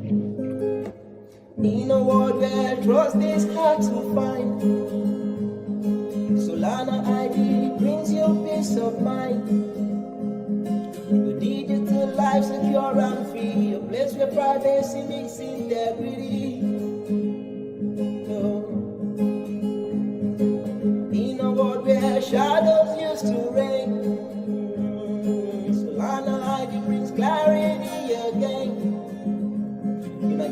In a world where trust is hard to find, Solana ID brings you peace of mind. Your digital life secure and free, a place where privacy meets integrity. In a world where shadows used to reign, Solana ID brings clarity again.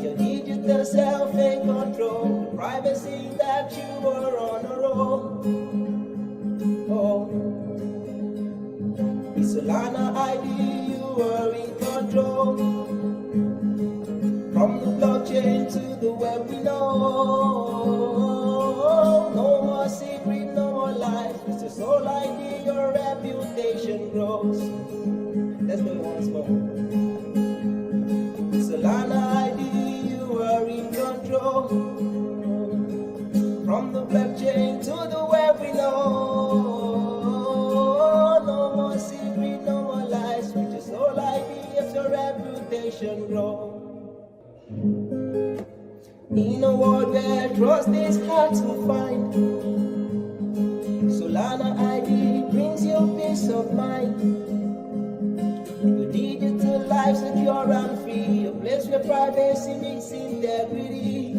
Your digital self in control, the privacy that you are on a roll. With Solana ID, you are in control. From the blockchain to the web, we know. No more secret, no more lies. It's your sole ID, your reputation grows. Let's go once more. With Solana ID, in control. From the blockchain to the web, we know. No more secret, no more lies. With your sole ID, if your reputation grow. In a world where trust is hard to find, Solana ID brings you peace of mind. Your digital life secure and free, a place where privacy meets integrity.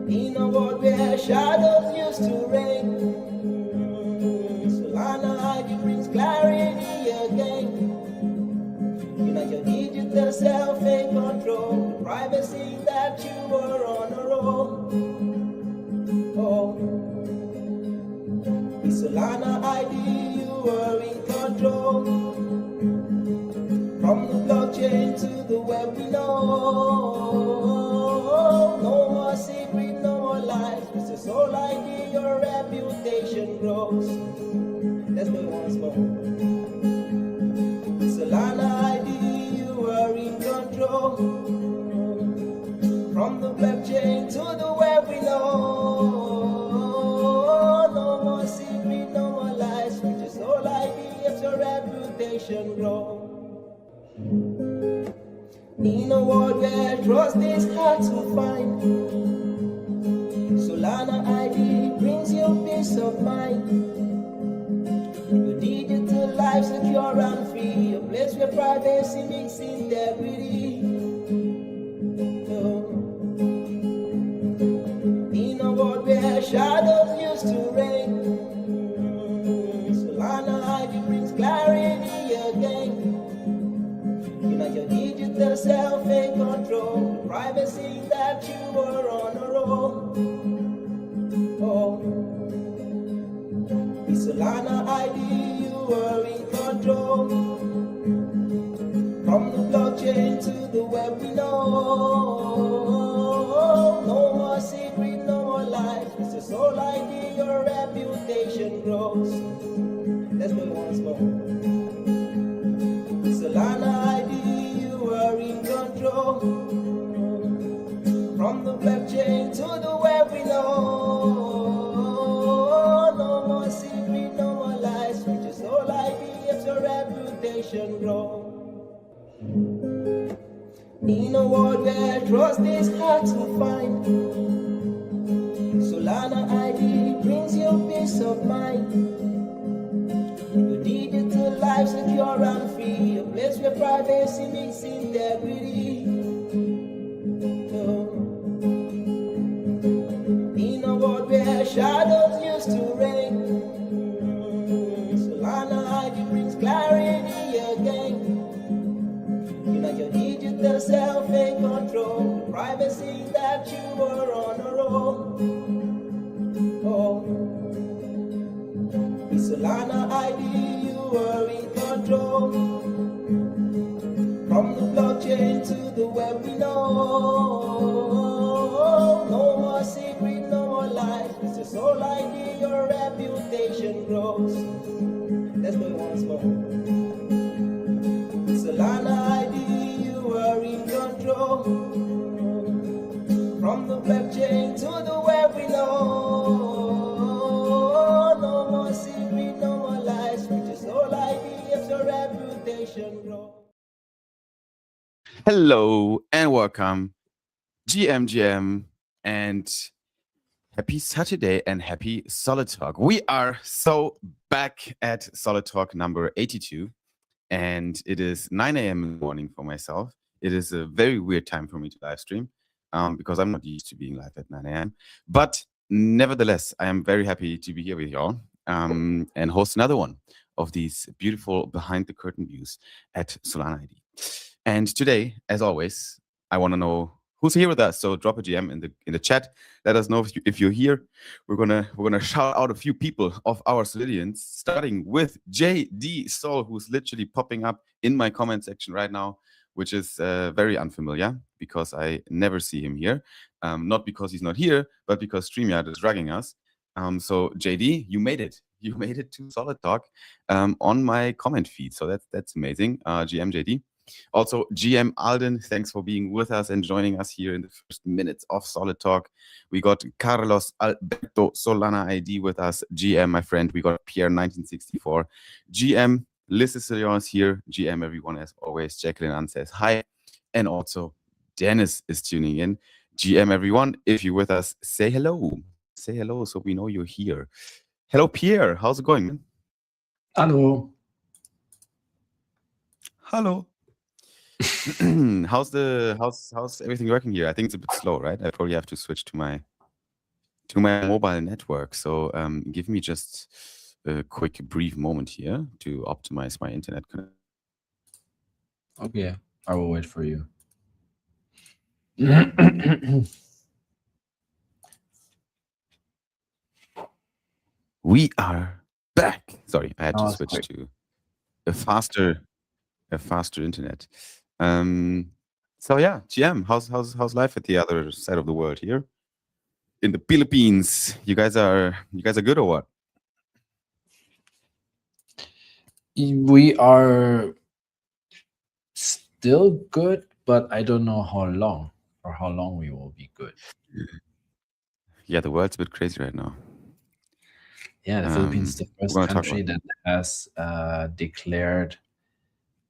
In a world where shadows used to reign, Solana ID brings clarity again. Your digital self in control, the privacy that you are on a roll. With Solana ID, you are in control. From the blockchain to the web, we know. No more secret, no more lies. With your sole ID, your reputation grows. Let's go once more. With Solana ID, you are in control. From the blockchain to the web, we know. Reputation grow. In a world where trust is hard to find, Solana ID brings you peace of mind. Your digital life secure and free, a place where privacy meets integrity. In a world where shadows used to reign, Solana ID brings clarity again. Your digital self in control, the privacy that you are on a roll. With Solana ID, you are in control. From the blockchain to the web, we know. No more secret, no more lies. With your sole ID, your reputation grows. Let's go once more. Solana ID, you are in control. From the blockchain to the web, we know. No more secret, no more lies. With your sole ID, if your reputation grow. In a world where trust is hard to find, Solana ID brings you peace of mind. Your digital life secure and free, a place where privacy meets integrity. In a world where shadows used to reign, Solana ID brings clarity again. Your digital self in control, the privacy that you are on a roll. With Solana ID, you are in control. From the blockchain to the web, we know. No more secret, no more lies. With your sole ID, your reputation grows. Let's go once more. With Solana ID, you are in control. From the blockchain to the web, we know. No more secret, no more lies. With your sole ID, if your reputation grows. Hello and welcome, GMGM, and happy Saturday and happy Solid Talk. We are so back at Solid Talk number 82, and it is 9 a.m. in the morning for myself. It is a very weird time for me to live stream because I'm not used to being live at 9 a.m. But nevertheless, I am very happy to be here with y'all and host another one of these beautiful behind the curtain views at Solana ID. And today, as always, I want to know who's here with us. So drop a GM in the chat. Let us know if you're here. We're gonna shout out a few people of our Solidians, starting with JD Soul, who's literally popping up in my comment section right now, which is very unfamiliar because I never see him here. Not because he's not here, but because StreamYard is dragging us. So JD, you made it. You made it to Solid Talk on my comment feed. So that's amazing. GM JD. Also, GM Alden, thanks for being with us and joining us here in the first minutes of Solid Talk. We got Carlos Alberto Solana ID with us, GM, my friend. We got Pierre 1964, GM. Liz is here, GM, everyone, as always. Jacqueline Ann says hi. And also, Dennis is tuning in. GM, everyone, if you're with us, say hello. Say hello so we know you're here. Hello, Pierre. How's it going, man? Hello. Hello. how's everything working here? I think it's a bit slow, right? I probably have to switch to my mobile network. So give me just a quick brief moment here to optimize my internet connection. Okay, I will wait for you. We are back. Sorry, I had to Oh, that's switch quick. to a faster internet. So yeah, GM, how's life at the other side of the world here? In the Philippines. You guys are good or what? We are still good, but I don't know how long or how long we will be good. Yeah, the world's a bit crazy right now. Yeah, the Philippines is the We're first gonna talk about country that has declared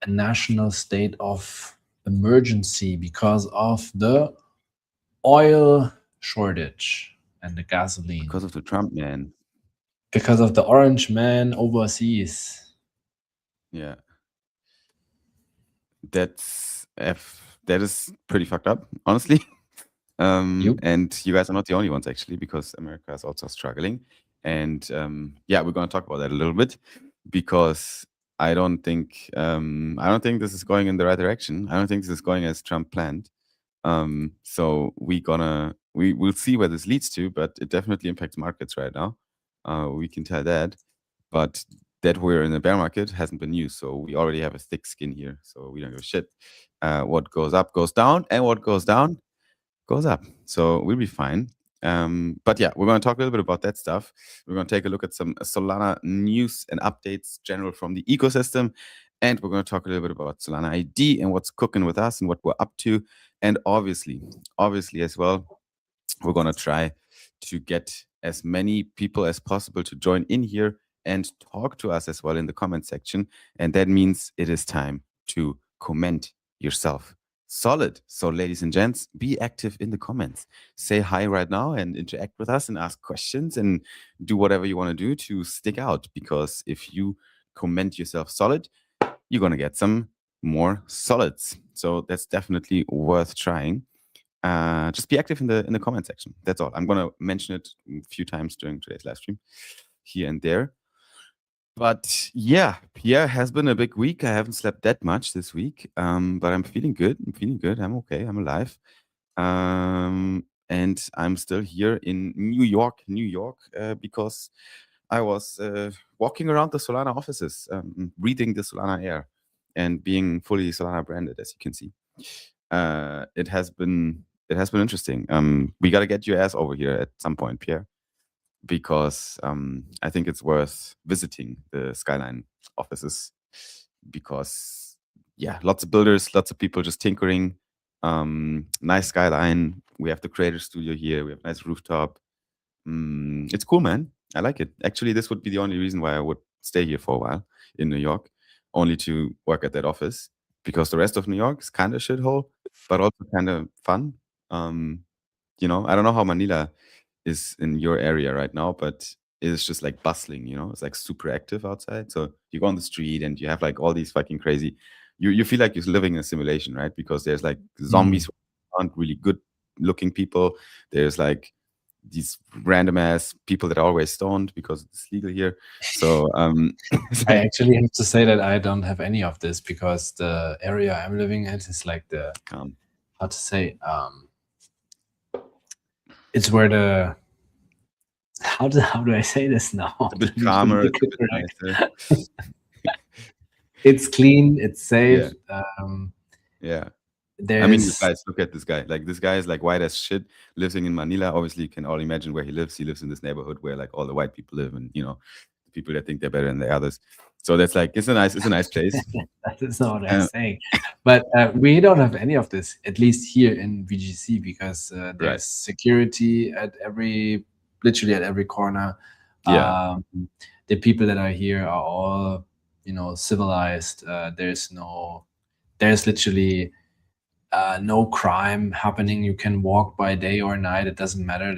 a national state of emergency because of the oil shortage and the gasoline. because of the Trump man. Because of the orange man overseas. Yeah, that is pretty fucked up, honestly. You? And you guys are not the only ones actually, because America is also struggling. And yeah, we're gonna talk about that a little bit because I don't think this is going in the right direction. I don't think this is going as Trump planned. So we'll see where this leads to, but it definitely impacts markets right now. We can tell that. But that we're in a bear market hasn't been news. So we already have a thick skin here. So we don't give a shit. What goes up goes down, and what goes down goes up. So we'll be fine. But yeah, we're going to talk a little bit about that stuff. We're going to take a look at some Solana news and updates general from the ecosystem. And we're going to talk a little bit about Solana ID and what's cooking with us and what we're up to. And obviously as well, we're going to try to get as many people as possible to join in here and talk to us as well in the comment section. And that means it is time to comment yourself. Solid. So, ladies and gents, be active in the comments. Say hi right now and interact with us and ask questions and do whatever you want to do to stick out. Because if you comment yourself solid, you're going to get some more solids. So, that's definitely worth trying. Just be active in the comment section. That's all. I'm gonna mention it a few times during today's live stream, here and there. But yeah, has been a big week. I haven't slept that much this week, but I'm feeling good. I'm okay. I'm alive, and I'm still here in New York, because I was walking around the Solana offices, breathing the Solana air, and being fully Solana branded, as you can see. It has been interesting. We got to get your ass over here at some point, Pierre, because I think it's worth visiting the Skyline offices because, yeah, lots of builders, lots of people just tinkering. Nice skyline. We have the creator studio here. We have a nice rooftop. It's cool, man. I like it. Actually, this would be the only reason why I would stay here for a while in New York, only to work at that office. because the rest of New York is kind of shithole, but also kind of fun. You know, I don't know how Manila is in your area right now, but it's just like bustling, you know, it's like super active outside. So you go on the street and you have like all these fucking crazy, you feel like you're living in a simulation, right? Because there's like zombies who aren't really good looking people. There's like these random ass people that are always stoned because it's legal here. So it's I like, actually have to say that I don't have any of this because the area I'm living at is like the how to say it's where the how do I say this now? it's a bit calmer, it's a bit nicer. It's clean, it's safe. Yeah. There's, I mean, guys, look at this guy. Like, this guy is like white as shit, living in Manila. Obviously, you can all imagine where he lives. He lives in this neighborhood where like all the white people live, and you know, the people that think they're better than the others. So that's like it's a nice place. That is not what I'm saying. But we don't have any of this, at least here in VGC, because there's security at literally at every corner. Yeah. The people that are here are all, you know, civilized. There's literally no crime happening. You can walk by day or night. It doesn't matter.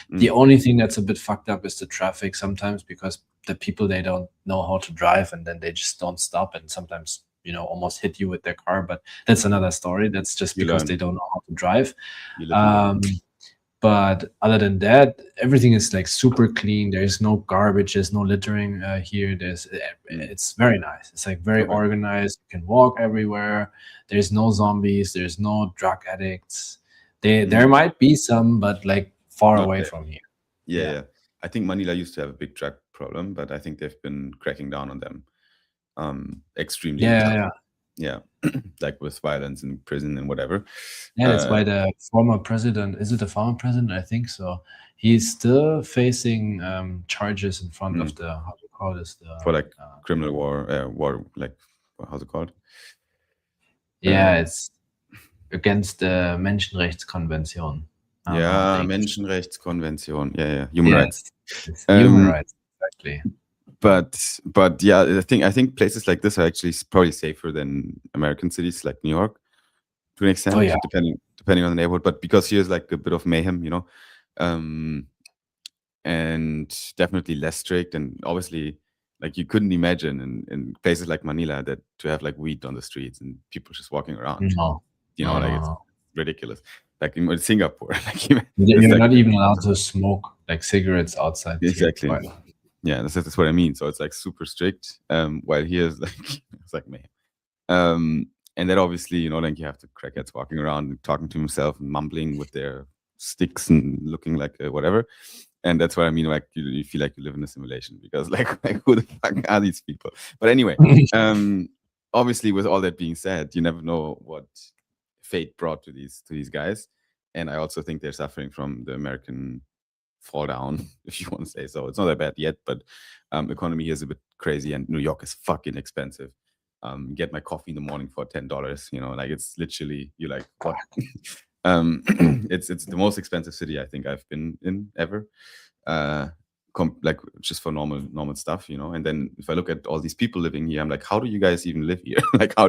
The only thing that's a bit fucked up is the traffic sometimes, because the people, they don't know how to drive and then they just don't stop, and sometimes, you know, almost hit you with their car. But that's another story. That's just because they don't know how to drive. But other than that, everything is like super clean. There's no garbage, there's no littering here. It's very nice. It's like very organized. You can walk everywhere. There's no zombies. There's no drug addicts. There might be some, but like far away from here. Yeah. I think Manila used to have a big drug problem, but I think they've been cracking down on them extremely. Yeah. Like with violence in prison and whatever. Yeah, that's why the former president, is it the former president? I think so. He's still facing charges in front of the, how do you call this? For like criminal war, like, how's it called? Yeah, it's against the Menschenrechtskonvention. Menschenrechtskonvention. Yeah. Human rights. Human rights, exactly. But yeah, I think places like this are actually probably safer than American cities like New York to an extent, depending on the neighborhood. But because here's like a bit of mayhem, you know, and definitely less strict, and obviously, like, you couldn't imagine in places like Manila that to have like weed on the streets and people just walking around. It's ridiculous. Like in Singapore, like you're not even allowed to smoke like cigarettes outside. Exactly. Yeah, that's what I mean. So it's like super strict. While here is like it's like man. And then obviously, you know, like you have the crackheads walking around and talking to himself and mumbling with their sticks and looking like whatever. And that's what I mean. Like you feel like you live in a simulation because like who the fuck are these people? But anyway, obviously, with all that being said, you never know what fate brought to these guys. And I also think they're suffering from the American fall down, if you want to say so. It's not that bad yet, but economy here is a bit crazy, and New York is fucking expensive. Get my coffee in the morning for $10. You know, like it's literally you're like what? It's the most expensive city I think I've been in ever. Like just for normal stuff, you know. And then if I look at all these people living here, I'm like, how do you guys even live here? Like, how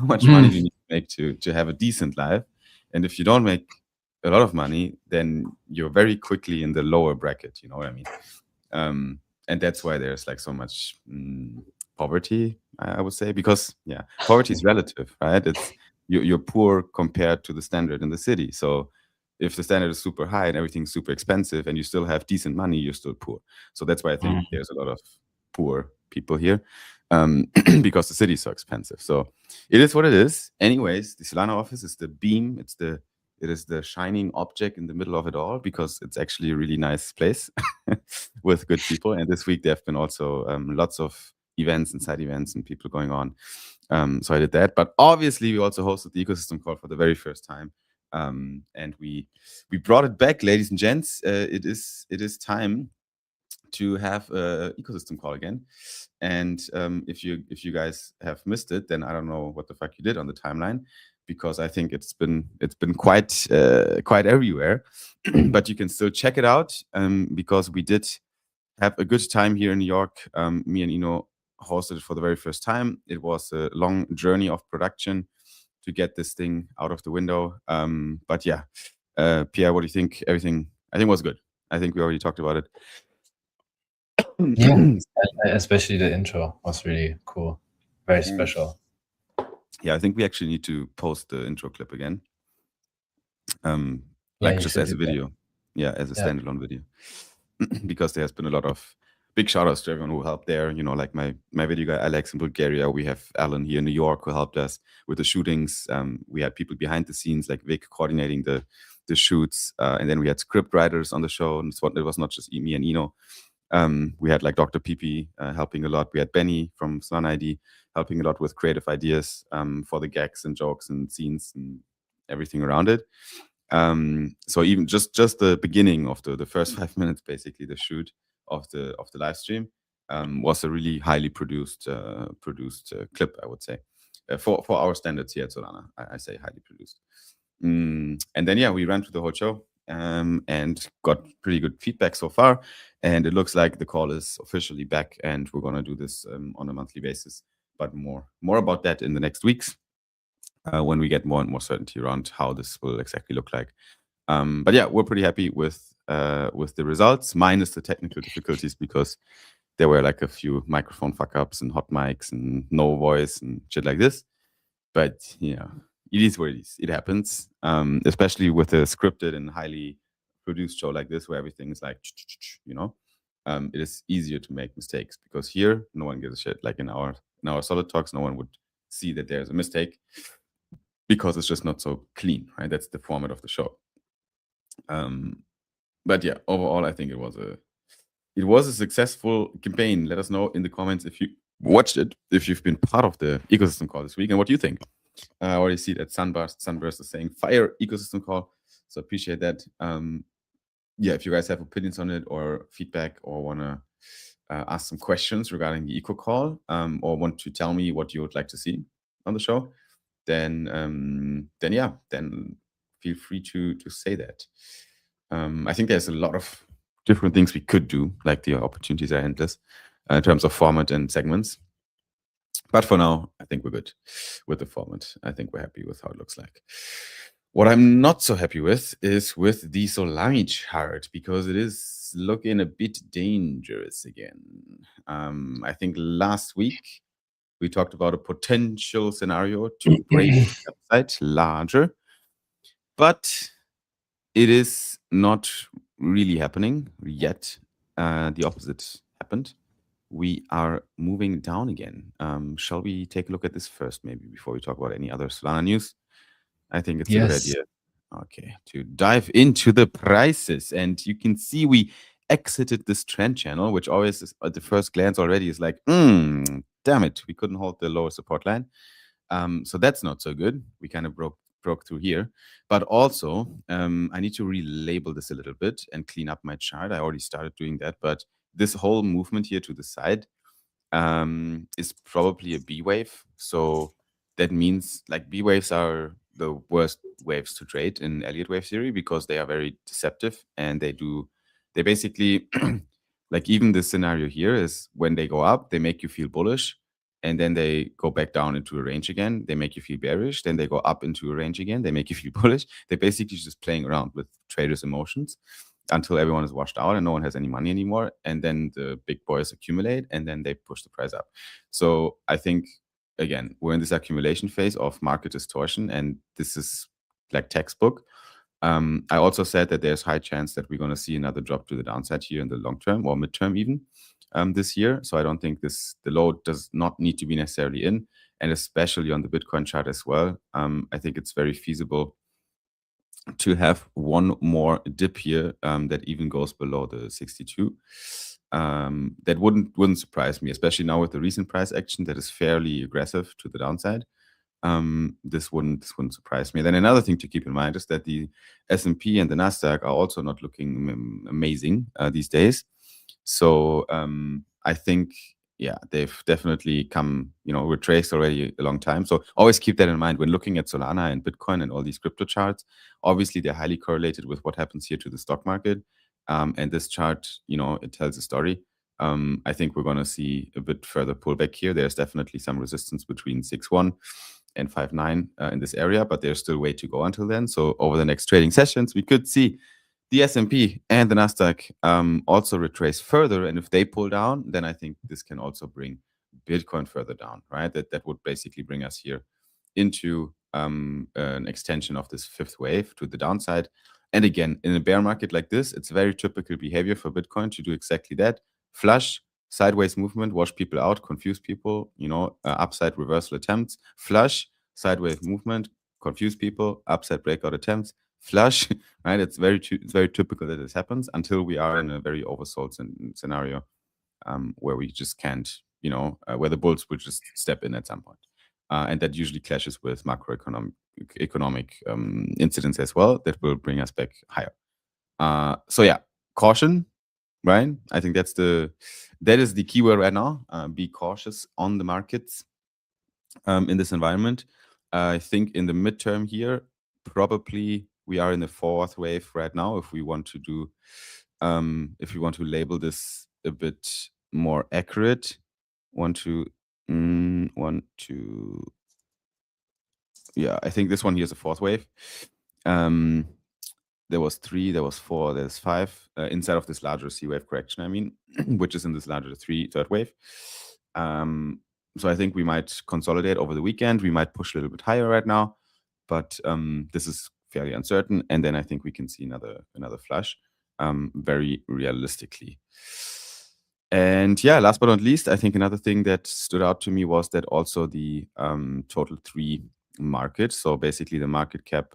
much money do you need to make to have a decent life? And if you don't make a lot of money, then you're very quickly in the lower bracket, you know what I mean? And that's why there's like so much poverty, I would say, because poverty is relative, right? It's you're poor compared to the standard in the city. So if the standard is super high and everything's super expensive and you still have decent money, you're still poor. So that's why I think there's a lot of poor people here, because the city is so expensive. So it is what it is. Anyways, the Solana office is the beam. It is the shining object in the middle of it all, because it's actually a really nice place with good people. And this week there have been also lots of events and side events and people going on. So I did that. But obviously we also hosted the ecosystem call for the very first time. And we brought it back, ladies and gents. It is time to have an ecosystem call again. And if you guys have missed it, then I don't know what the fuck you did on the timeline, because I think it's been quite everywhere. But you can still check it out, because we did have a good time here in New York. Me and Ino hosted it for the very first time. It was a long journey of production to get this thing out of the window. But yeah, Pierre, what do you think? Everything, I think, was good. I think we already talked about it. Yeah, especially the intro was really cool, very special. Yeah, I think we actually need to post the intro clip again. Yeah, Like you just should as a do that. video. Yeah, as a Yeah. standalone video. Because there has been a lot of big shout outs to everyone who helped there. You know, like my video guy Alex in Bulgaria. We have Alan here in New York who helped us with the shootings. We had people behind the scenes like Vic coordinating the shoots. And then we had script writers on the show. And it was not just me and Eno. We had like Dr. PP helping a lot. We had Benny from Sun ID helping a lot with creative ideas for the gags and jokes and scenes and everything around it. So even just the beginning of the first 5 minutes, basically the shoot of the live stream, was a really highly produced clip, I would say, for our standards here at Solana. I say highly produced. And then yeah, we ran through the whole show and got pretty good feedback so far. And it looks like the call is officially back, and we're gonna do this on a monthly basis. But more about that in the next weeks. When we get more and more certainty around how this will exactly look like. But yeah, we're pretty happy with the results, minus the technical difficulties, because there were like a few microphone fuck ups and hot mics and no voice and shit like this. But yeah, it is what it is. It happens, especially with a scripted and highly produced show like this, where everything is like, you know. It is easier to make mistakes, because here no one gives a shit. Like in our solid talks, no one would see that there's a mistake, because it's just not so clean, right? That's the format of the show. But yeah, overall, I think it was a successful campaign. Let us know in the comments if you watched it, if you've been part of the ecosystem call this week, and what do you think? I already see that Sunburst is saying fire ecosystem call, so appreciate that. Yeah, if you guys have opinions on it or feedback, or want to ask some questions regarding the eco call, or want to tell me what you would like to see on the show, then feel free to say that. I think there's a lot of different things we could do, like the opportunities are endless in terms of format and segments. But for now, I think we're good with the format. I think we're happy with how it looks like. What I'm not so happy with is with the Solami chart, because it is looking a bit dangerous again. I think last week we talked about a potential scenario to break the website larger, but it is not really happening yet. The opposite happened. We are moving down again. Shall we take a look at this first, maybe, before we talk about any other Solana news? I think it's a good idea. Okay, to dive into the prices. And you can see we exited this trend channel, which always is, at the first glance already is like, damn it, we couldn't hold the lower support line. So that's not so good. We kind of broke through here. But also, I need to relabel this a little bit and clean up my chart. I already started doing that, but this whole movement here to the side is probably a B wave. So that means like B waves are the worst waves to trade in Elliott wave theory, because they are very deceptive, and they basically like, even this scenario here is when they go up, they make you feel bullish, and then they go back down into a range again, they make you feel bearish, then they go up into a range again, they make you feel bullish. They're basically just playing around with traders' emotions until everyone is washed out and no one has any money anymore, and then the big boys accumulate, and then they push the price up. So I think, again, we're in this accumulation phase of market distortion, and this is like textbook. I also said that there's high chance that we're going to see another drop to the downside here in the long term or midterm even this year. So I don't think the low does not need to be necessarily in, and especially on the Bitcoin chart as well. I think it's very feasible to have one more dip here that even goes below the 62. That wouldn't surprise me, especially now with the recent price action that is fairly aggressive to the downside. This wouldn't surprise me. Then another thing to keep in mind is that the S&P and the Nasdaq are also not looking amazing these days. So I think, yeah, they've definitely come, retraced already a long time. So always keep that in mind when looking at Solana and Bitcoin and all these crypto charts. Obviously, they're highly correlated with what happens here to the stock market. And this chart, it tells a story. I think we're going to see a bit further pullback here. There's definitely some resistance between 6.1 and 5.9 in this area, but there's still way to go until then. So over the next trading sessions, we could see the S&P and the Nasdaq also retrace further. And if they pull down, then I think this can also bring Bitcoin further down, right? That would basically bring us here into an extension of this fifth wave to the downside. And again, in a bear market like this, it's very typical behavior for Bitcoin to do exactly that. Flush, sideways movement, wash people out, confuse people, upside reversal attempts, flush, sideways movement, confuse people, upside breakout attempts, flush, right? It's very typical that this happens until we are in a very oversold scenario where we just can't, where the bulls will just step in at some point. And that usually clashes with macroeconomic incidents as well that will bring us back higher. So yeah, caution, right? I think that is the keyword right now. Be cautious on the markets in this environment. I think in the midterm here, probably we are in the fourth wave right now. If we want to do, if we want to label this a bit more accurate, yeah, I think this one here is a fourth wave. There was 3, there was 4, there's 5 inside of this larger C wave correction, I mean, which is in this larger third wave. So I think we might consolidate over the weekend. We might push a little bit higher right now, but this is fairly uncertain. And then I think we can see another flush very realistically. And yeah, last but not least, I think another thing that stood out to me was that also the total 3 market. So basically the market cap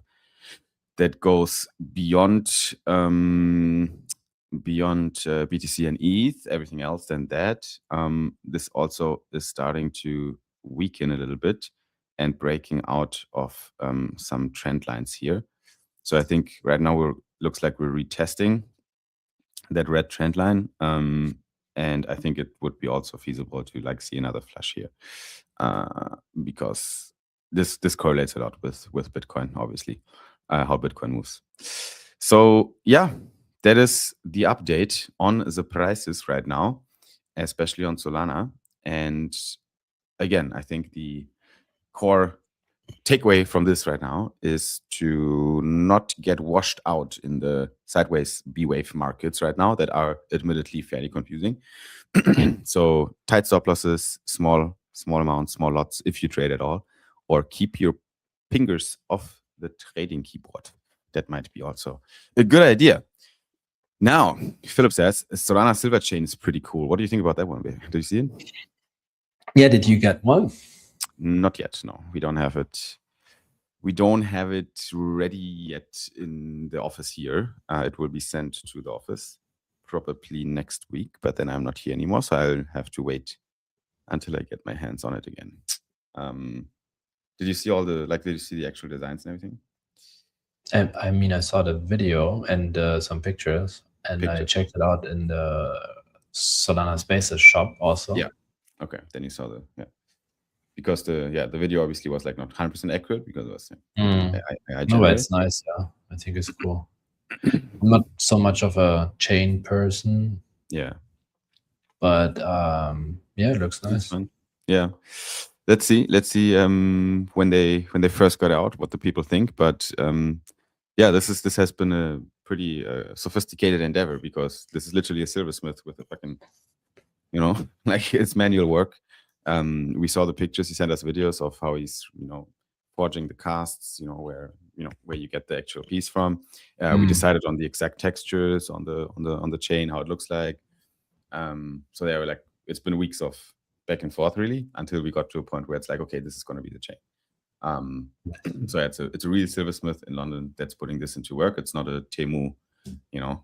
that goes beyond BTC and ETH, everything else than that. This also is starting to weaken a little bit and breaking out of some trend lines here. So I think right now looks like we're retesting that red trend line. And I think it would be also feasible to see another flush here because this correlates a lot with Bitcoin, obviously, how Bitcoin moves. So yeah, that is the update on the prices right now, especially on Solana. And again, I think the core takeaway from this right now is to not get washed out in the sideways B-wave markets right now that are admittedly fairly confusing. So tight stop losses, small amounts, small lots if you trade at all, or keep your fingers off the trading keyboard. That might be also a good idea. Now, Philip says Solana Silver Chain is pretty cool. What do you think about that one? Do you see it? Yeah, did you get one? Not yet. No, we don't have it. We don't have it ready yet in the office here. It will be sent to the office probably next week, but then I'm not here anymore, so I'll have to wait until I get my hands on it again. Did you see did you see the actual designs and everything? I mean, I saw the video and some pictures, and I checked it out in the Solana Spaces shop also. Yeah. Okay. Then you saw because the video obviously was not 100% accurate because it was no, but it's nice. Yeah, I think it's cool. I'm not so much of a chain person. Yeah. But yeah, it looks nice. Yeah. Let's see when they first got out what the people think. But yeah, this has been a pretty sophisticated endeavor because this is literally a silversmith with a fucking it's manual work. We saw the pictures. He sent us videos of how he's forging the casts, where you get the actual piece from. We decided on the exact textures on the chain, how it looks like. So they were it's been weeks of back and forth really until we got to a point where it's okay, this is going to be the chain. So it's a real silversmith in London that's putting this into work. It's not a Temu,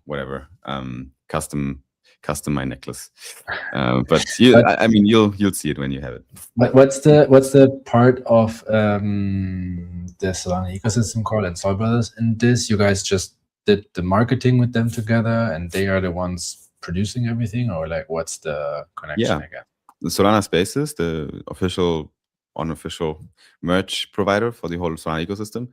whatever, custom my necklace. But I mean, you'll see it when you have it. But what's the part of the Solana ecosystem called and Sol Brothers in this? You guys just did the marketing with them together, and they are the ones producing everything, or what's the connection again? The Solana Spaces, the unofficial merch provider for the whole Solana ecosystem.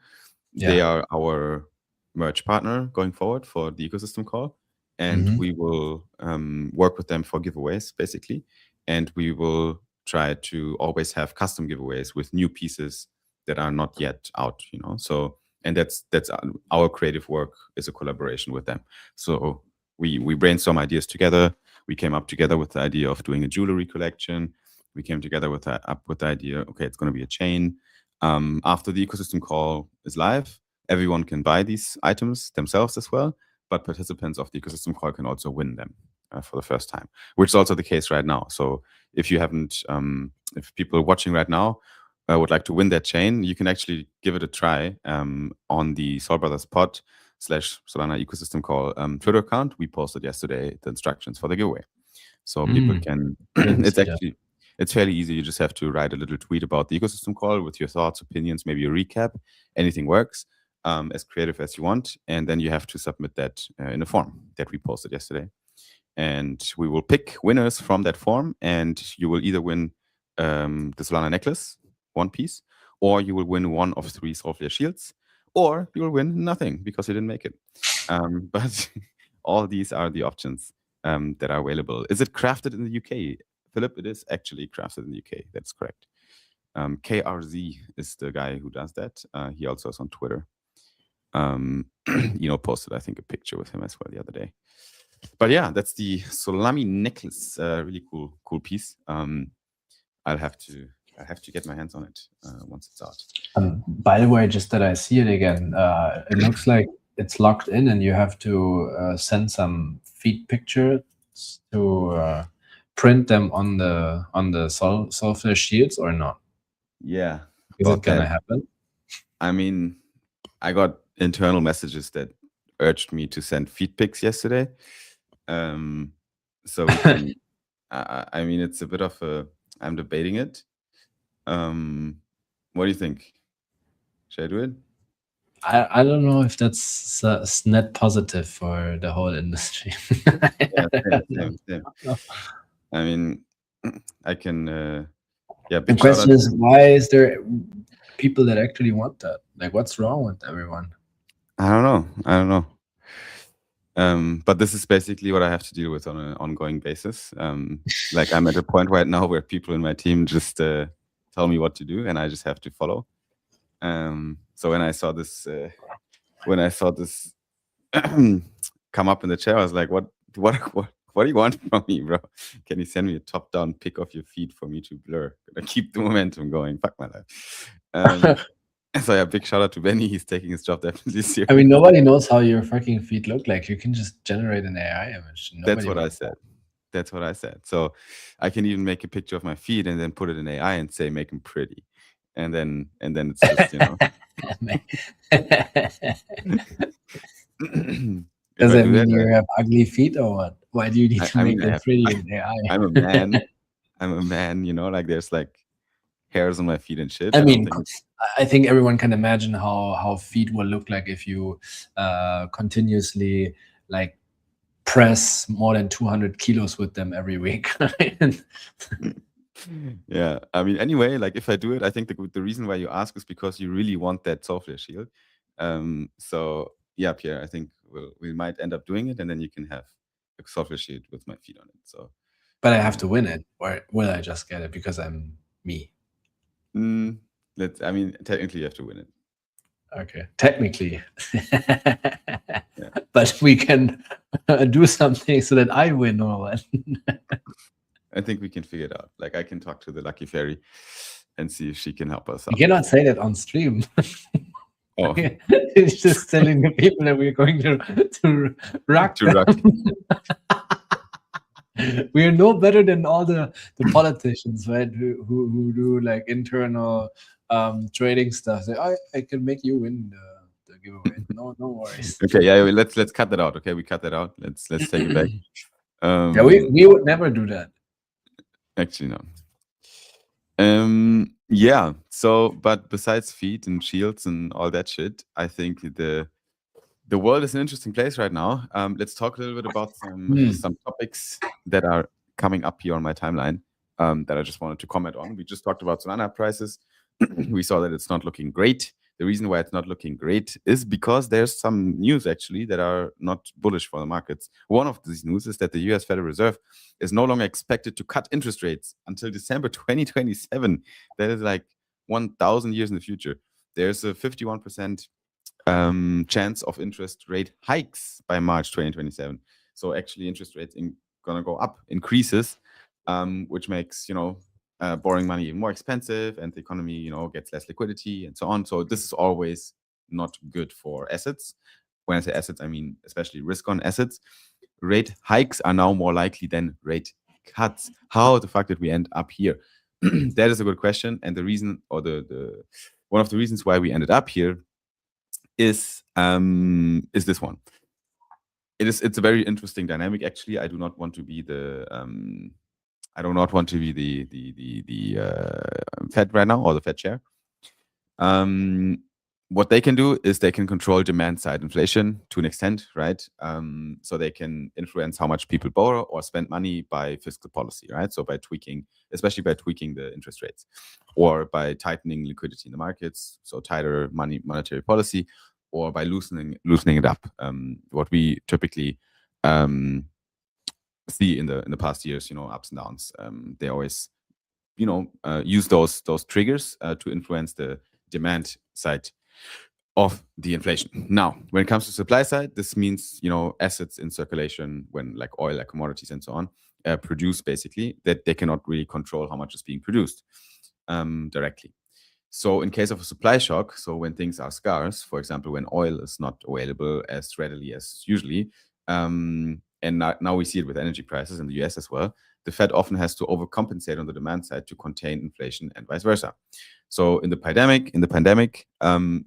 They are our merch partner going forward for the ecosystem call. and Mhm. we will work with them for giveaways, basically. And we will try to always have custom giveaways with new pieces that are not yet out, So, and that's our creative work is a collaboration with them. So we brainstorm ideas together. We came up together with the idea of doing a jewelry collection. We came together with the idea, okay, it's going to be a chain. After the ecosystem call is live, everyone can buy these items themselves as well, but participants of the ecosystem call can also win them for the first time, which is also the case right now. So if you haven't, if people watching right now would like to win that chain, you can actually give it a try on the Soul Brothers Pod / Solana ecosystem call Twitter account. We posted yesterday the instructions for the giveaway. So people can, it's fairly easy. You just have to write a little tweet about the ecosystem call with your thoughts, opinions, maybe a recap. Anything works, as creative as you want. And then you have to submit that in a form that we posted yesterday. And we will pick winners from that form. And you will either win the Solana necklace, one piece, or you will win one of 3 Soulflare shields, or you will win nothing because you didn't make it. But all these are the options that are available. Is it crafted in the UK? Philip, it is actually crafted in the UK. That's correct. KRZ is the guy who does that. He also is on Twitter. Posted, I think, a picture with him as well the other day. But yeah, that's the Solami necklace. Really cool piece. I'll have to get my hands on it once it's out. By the way, just that I see it again, it looks like it's locked in, and you have to send some feed pictures to print them on the Soulflare shields or not? Yeah. Is it gonna happen? I mean, I got internal messages that urged me to send feed pics yesterday. So we can, I mean, it's a bit of I'm debating it. What do you think? Should I do it? I don't know if that's net positive for the whole industry. Yeah, same. I mean, I can. The question is, why is there people that actually want that? Like, what's wrong with everyone? I don't know. But this is basically what I have to deal with on an ongoing basis. Like, I'm at a point right now where people in my team just tell me what to do, and I just have to follow. So when I saw this, come up in the chat, I was like, "What do you want from me, bro? Can you send me a top-down pic of your feed for me to blur? Gonna keep the momentum going. Fuck my life." So yeah, big shout out to Benny. He's taking his job definitely seriously. I mean, nobody knows how your fucking feed look like. You can just generate an AI image. That's what I said. That's what I said. So I can even make a picture of my feed and then put it in AI and say make them pretty, and then it's just Does that mean you have ugly feet or what? Why do you need to make them pretty in AI? I'm a man. Like there's like hairs on my feet and shit. I mean, I think everyone can imagine how feet will look like if you continuously like press more than 200 kilos with them every week. Yeah, I mean, anyway, like if I do it, I think the reason why you ask is because you really want that Soulflare shield. So yeah, Pierre, I think we might end up doing it, and then you can have a Soulflare shield with my feet on it. So, but I have to win it, or will I just get it because I'm me? I mean, technically, you have to win it. Okay, technically. Yeah. But we can do something so that I win or what? I think we can figure it out. Like I can talk to the Lucky Fairy and see if she can help us out. You cannot say that on stream. Oh. It's just telling the people that we're going to rock them. We are no better than all the politicians, right? Who do like internal trading stuff. Say, I can make you win the giveaway. No worries. Okay, yeah, let's cut that out. Okay, we cut that out. Let's take it back. Yeah, we would never do that. Actually, no. Yeah. So, but besides feet and shields and all that shit, I think the world is an interesting place right now. Let's talk a little bit about some topics that are coming up here on my timeline that I just wanted to comment on. We just talked about Solana prices. We saw that it's not looking great. The reason why it's not looking great is because there's some news actually that are not bullish for the markets. One of these news is that the US Federal Reserve is no longer expected to cut interest rates until December 2027. That is like 1,000 years in the future. There's a 51% chance of interest rate hikes by March 2027. So actually interest rates gonna go up, increases, which makes, borrowing money even more expensive, and the economy, gets less liquidity and so on. So this is always not good for assets. When I say assets, I mean especially risk-on assets. Rate hikes are now more likely than rate cuts. How the fuck did we end up here? That is a good question, and the reason, or the one of the reasons why we ended up here is this one. It's a very interesting dynamic. Actually, I do not want to be the Fed right now, or the Fed chair. What they can do is they can control demand side inflation to an extent, right? So they can influence how much people borrow or spend money by fiscal policy, right? So especially by tweaking the interest rates, or by tightening liquidity in the markets, so tighter monetary policy, or by loosening it up. What we typically see in the past years, ups and downs. They always, use those triggers to influence the demand side of the inflation. Now, when it comes to supply side, this means, assets in circulation, when like oil, like commodities and so on, produce basically, that they cannot really control how much is being produced directly. So in case of a supply shock, so when things are scarce, for example, when oil is not available as readily as usually, and now we see it with energy prices in the US as well, the Fed often has to overcompensate on the demand side to contain inflation and vice versa. So in the pandemic,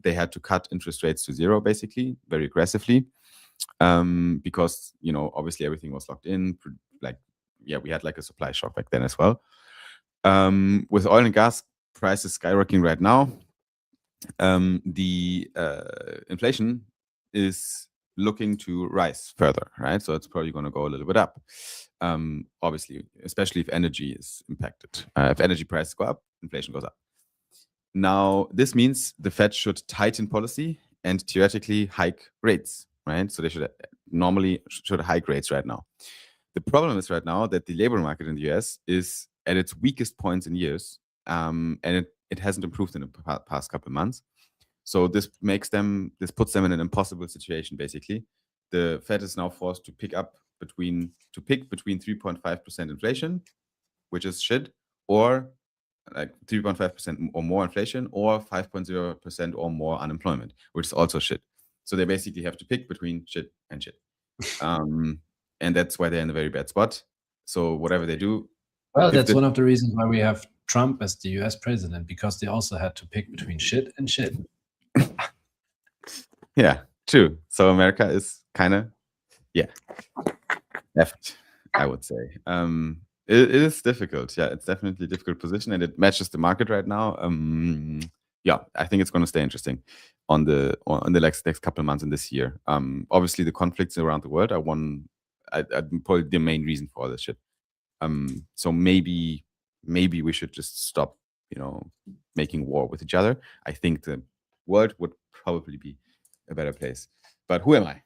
they had to cut interest rates to zero, basically, very aggressively, because, obviously everything was locked in. We had like a supply shock back then as well. With oil and gas prices skyrocketing right now, the inflation is looking to rise further, right? So it's probably going to go a little bit up. Obviously, especially if energy is impacted. If energy prices go up, inflation goes up. Now, this means the Fed should tighten policy and theoretically hike rates, right? So they should hike rates right now. The problem is right now that the labor market in the US is at its weakest points in years, and it hasn't improved in the past couple of months. So this puts them in an impossible situation, basically. The Fed is now forced to pick between 3.5% inflation, which is shit, or like 3.5% or more inflation, or 5.0% or more unemployment, which is also shit. So they basically have to pick between shit and shit. And that's why they're in a very bad spot. So whatever they do. Well, that's one of the reasons why we have Trump as the US president, because they also had to pick between shit and shit. Yeah, true. So America is kind of, left, I would say. It is difficult. Yeah, it's definitely a difficult position, and it matches the market right now. I think it's going to stay interesting on the next couple of months in this year. Obviously, the conflicts around the world are probably the main reason for all this shit. So maybe we should just stop, making war with each other. I think the world would probably be a better place. But who am I?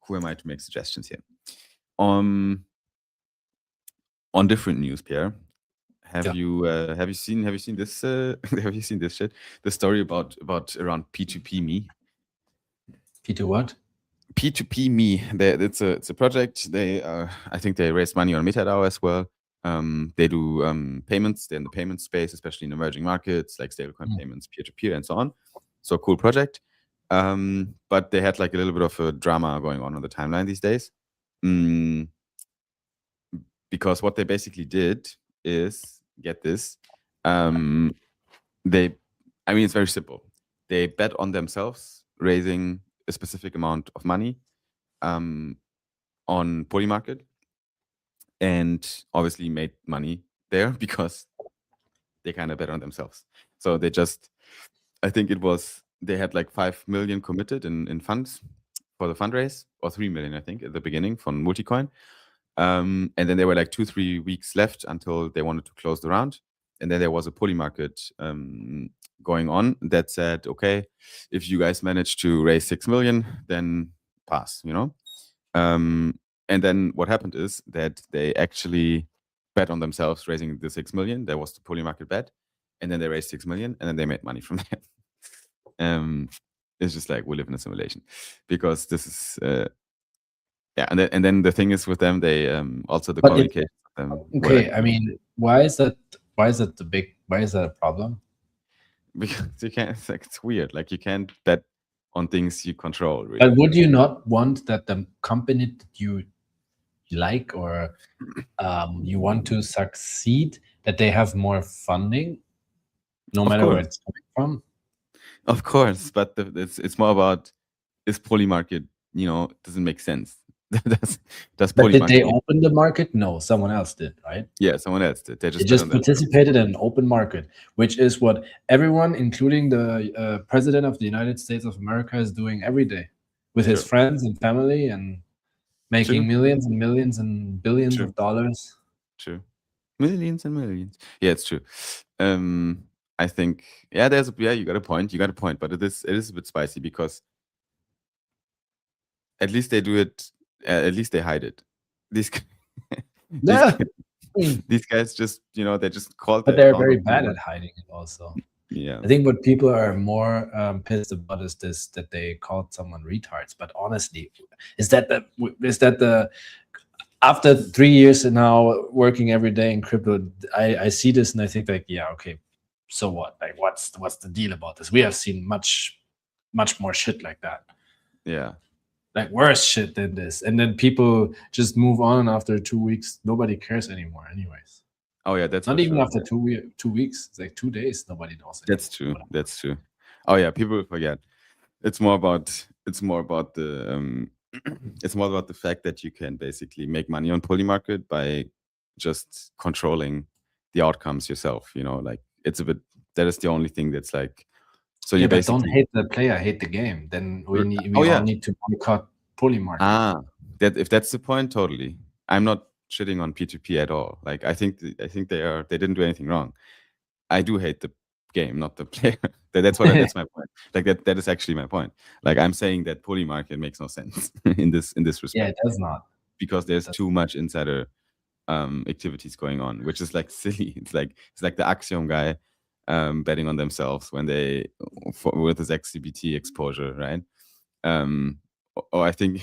Who am I to make suggestions here? On different news, Pierre, have you seen this have you seen this shit? The story about around P2P Me. P2 what? P2P Me. It's a project. I think they raised money on MetaDAO as well. They do payments. They're in the payment space, especially in emerging markets like stablecoin payments, peer-to-peer, and so on. So cool project. But they had like a little bit of a drama going on the timeline these days. Because what they basically did is, get this, it's very simple. They bet on themselves raising a specific amount of money on Polymarket, and obviously made money there because they kind of bet on themselves. So I think they had like 5 million committed in funds for the fundraise, or 3 million, I think, at the beginning from Multicoin. And then there were like 2-3 weeks left until they wanted to close the round. And then there was a Polymarket going on that said, okay, if you guys manage to raise 6 million, then pass, you know. And then what happened is that they actually bet on themselves raising the 6 million. That was the poly market bet, and then they raised 6 million, and then they made money from that. It's just like we live in a simulation, because this is yeah. And then the thing is with them, they also the But communication with them were okay, like, I mean, why is that a problem? because you can't. It's like, it's weird. Like, you can't bet on things you control, really. But would you not want that the company that you like or you want to succeed, that they have more funding, no Of matter where course. it's coming from? Of course, but it's more about, is poly market, you know, doesn't make sense. does But poly did market? they open the market? No, someone else did, right? Yeah, someone else did. They They just bet just on themselves. participated in an open market, which is what everyone, including the president of the United States of America, is doing every day with his True. friends and family and making True. millions and millions and billions True. of dollars. True. Millions and millions. Yeah, it's true. I think, yeah, you got a point. You got a point, but it is a bit spicy, because at least they do it. At least they hide it. These Yeah, I mean, these guys just, you know, they just called. but they're very bad at hiding it also. Yeah. I think what people are more pissed about is this, that they called someone retards. But honestly, is that the after 3 years now working every day in crypto, I see this and I think like, yeah, okay, so what? Like, what's the deal about this? We have seen much more shit like that. Yeah. Like worse shit than this. And then people just move on after 2 weeks. Nobody cares anymore anyways. Oh yeah, that's Not for even sure. after 2 weeks. It's like 2 days. Nobody knows anymore. That's true. That's true. Oh yeah, people forget. It's more about the it's more about the fact that you can basically make money on poly market by just controlling the outcomes yourself, you know. Like, it's a bit, that is the only thing that's like, so Yeah, you but basically don't hate the player, hate the game. Then we Oh, yeah. all need to boycott poly market. That, if that's the point, totally. I'm not shitting on P2P at all. Like, I think they didn't do anything wrong. I do hate the game, not the player. That's my point. Like, that is actually my point. Like, I'm saying that poly market makes no sense in this respect. Yeah, it does not. Because there's too much insider activities going on, which is like silly. It's like the Axiom guy betting on themselves when with his XCBT exposure, right? Or I think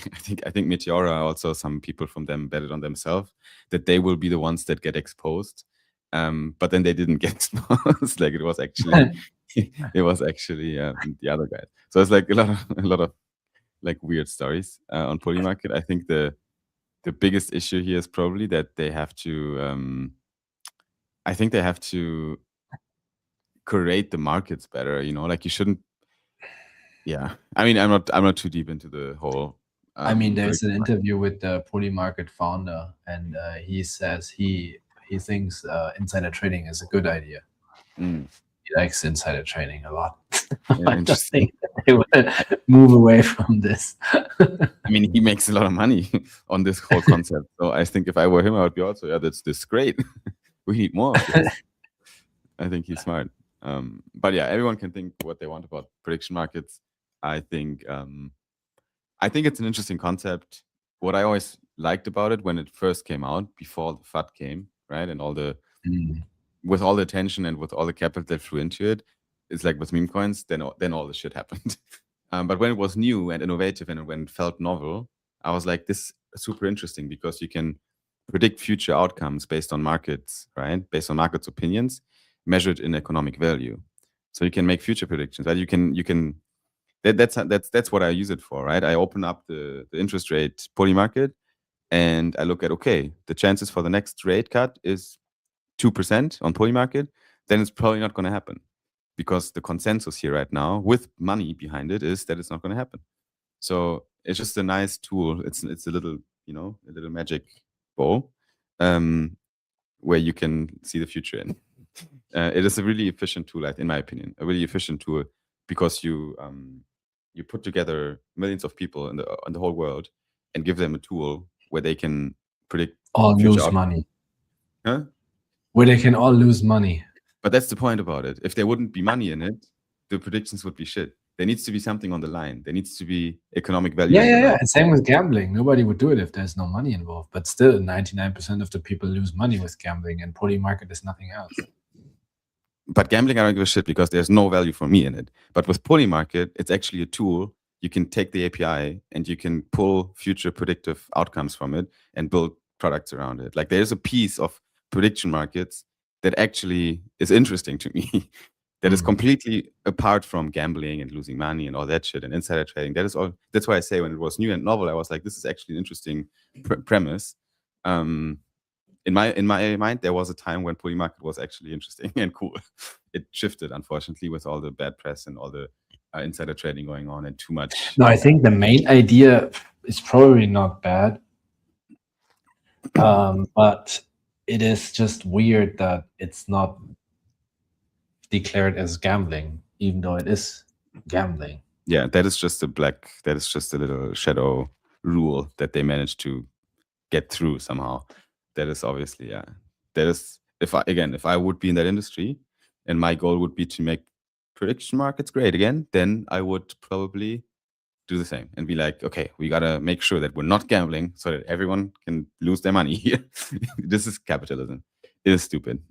Meteora also, some people from them betted on themselves that they will be the ones that get exposed. But then they didn't get exposed. Like, it was actually the other guys. So it's like a lot of like weird stories on poly market. I think the biggest issue here is probably that they have to I think they have to curate the markets better, you know. Like, you shouldn't. Yeah, I mean, I'm not too deep into the whole I mean, there's an interview with the poly market founder, and he says he thinks insider trading is a good idea. He likes insider trading a lot. I just think that they will move away from this. I mean, he makes a lot of money on this whole concept. So I think if I were him, I would be also, yeah, this great. We need more of this. I think he's smart. But yeah, everyone can think what they want about prediction markets. I think it's an interesting concept. What I always liked about it when it first came out, before the FUD came, right, and all the with all the attention and with all the capital that flew into it, it's like with meme coins. Then all the shit happened. But when it was new and innovative and when it felt novel, I was like, this is super interesting, because you can predict future outcomes based on markets, right? Based on markets' opinions, measured in economic value. So you can make future predictions, right? You can. That's what I use it for, right? I open up the interest rate poly market, and I look at, okay, the chances for the next rate cut is 2% on poly market. Then it's probably not going to happen, because the consensus here right now, with money behind it, is that it's not going to happen. So it's just a nice tool. It's a little, you know, a little magic bowl where you can see the future in. It is a really efficient tool, in my opinion, a really efficient tool, because you put together millions of people in the whole world and give them a tool where they can predict all future lose money. Huh? Where they can all lose money. But that's the point about it. If there wouldn't be money in it, the predictions would be shit. There needs to be something on the line. There needs to be economic value Yeah, on the line. And same with gambling. Nobody would do it if there's no money involved. But still, 99% of the people lose money with gambling, and poly market is nothing else. But gambling, I don't give a shit because there's no value for me in it. But with poly market, it's actually a tool. You can take the API and you can pull future predictive outcomes from it and build products around it. Like there's a piece of prediction markets that actually is interesting to me. That is completely apart from gambling and losing money and all that shit and insider trading. That is all. That's why I say when it was new and novel, I was like, this is actually an interesting premise. In my mind, there was a time when poly market was actually interesting and cool. It shifted, unfortunately, with all the bad press and all the insider trading going on and too much. No, I think the main idea is probably not bad, but it is just weird that it's not declared as gambling, even though it is gambling. Yeah, that is just a little shadow rule that they managed to get through somehow. That is obviously, yeah. That is, if I would be in that industry and my goal would be to make prediction markets great again, then I would probably do the same and be like, okay, we gotta make sure that we're not gambling so that everyone can lose their money here. This is capitalism. It is stupid.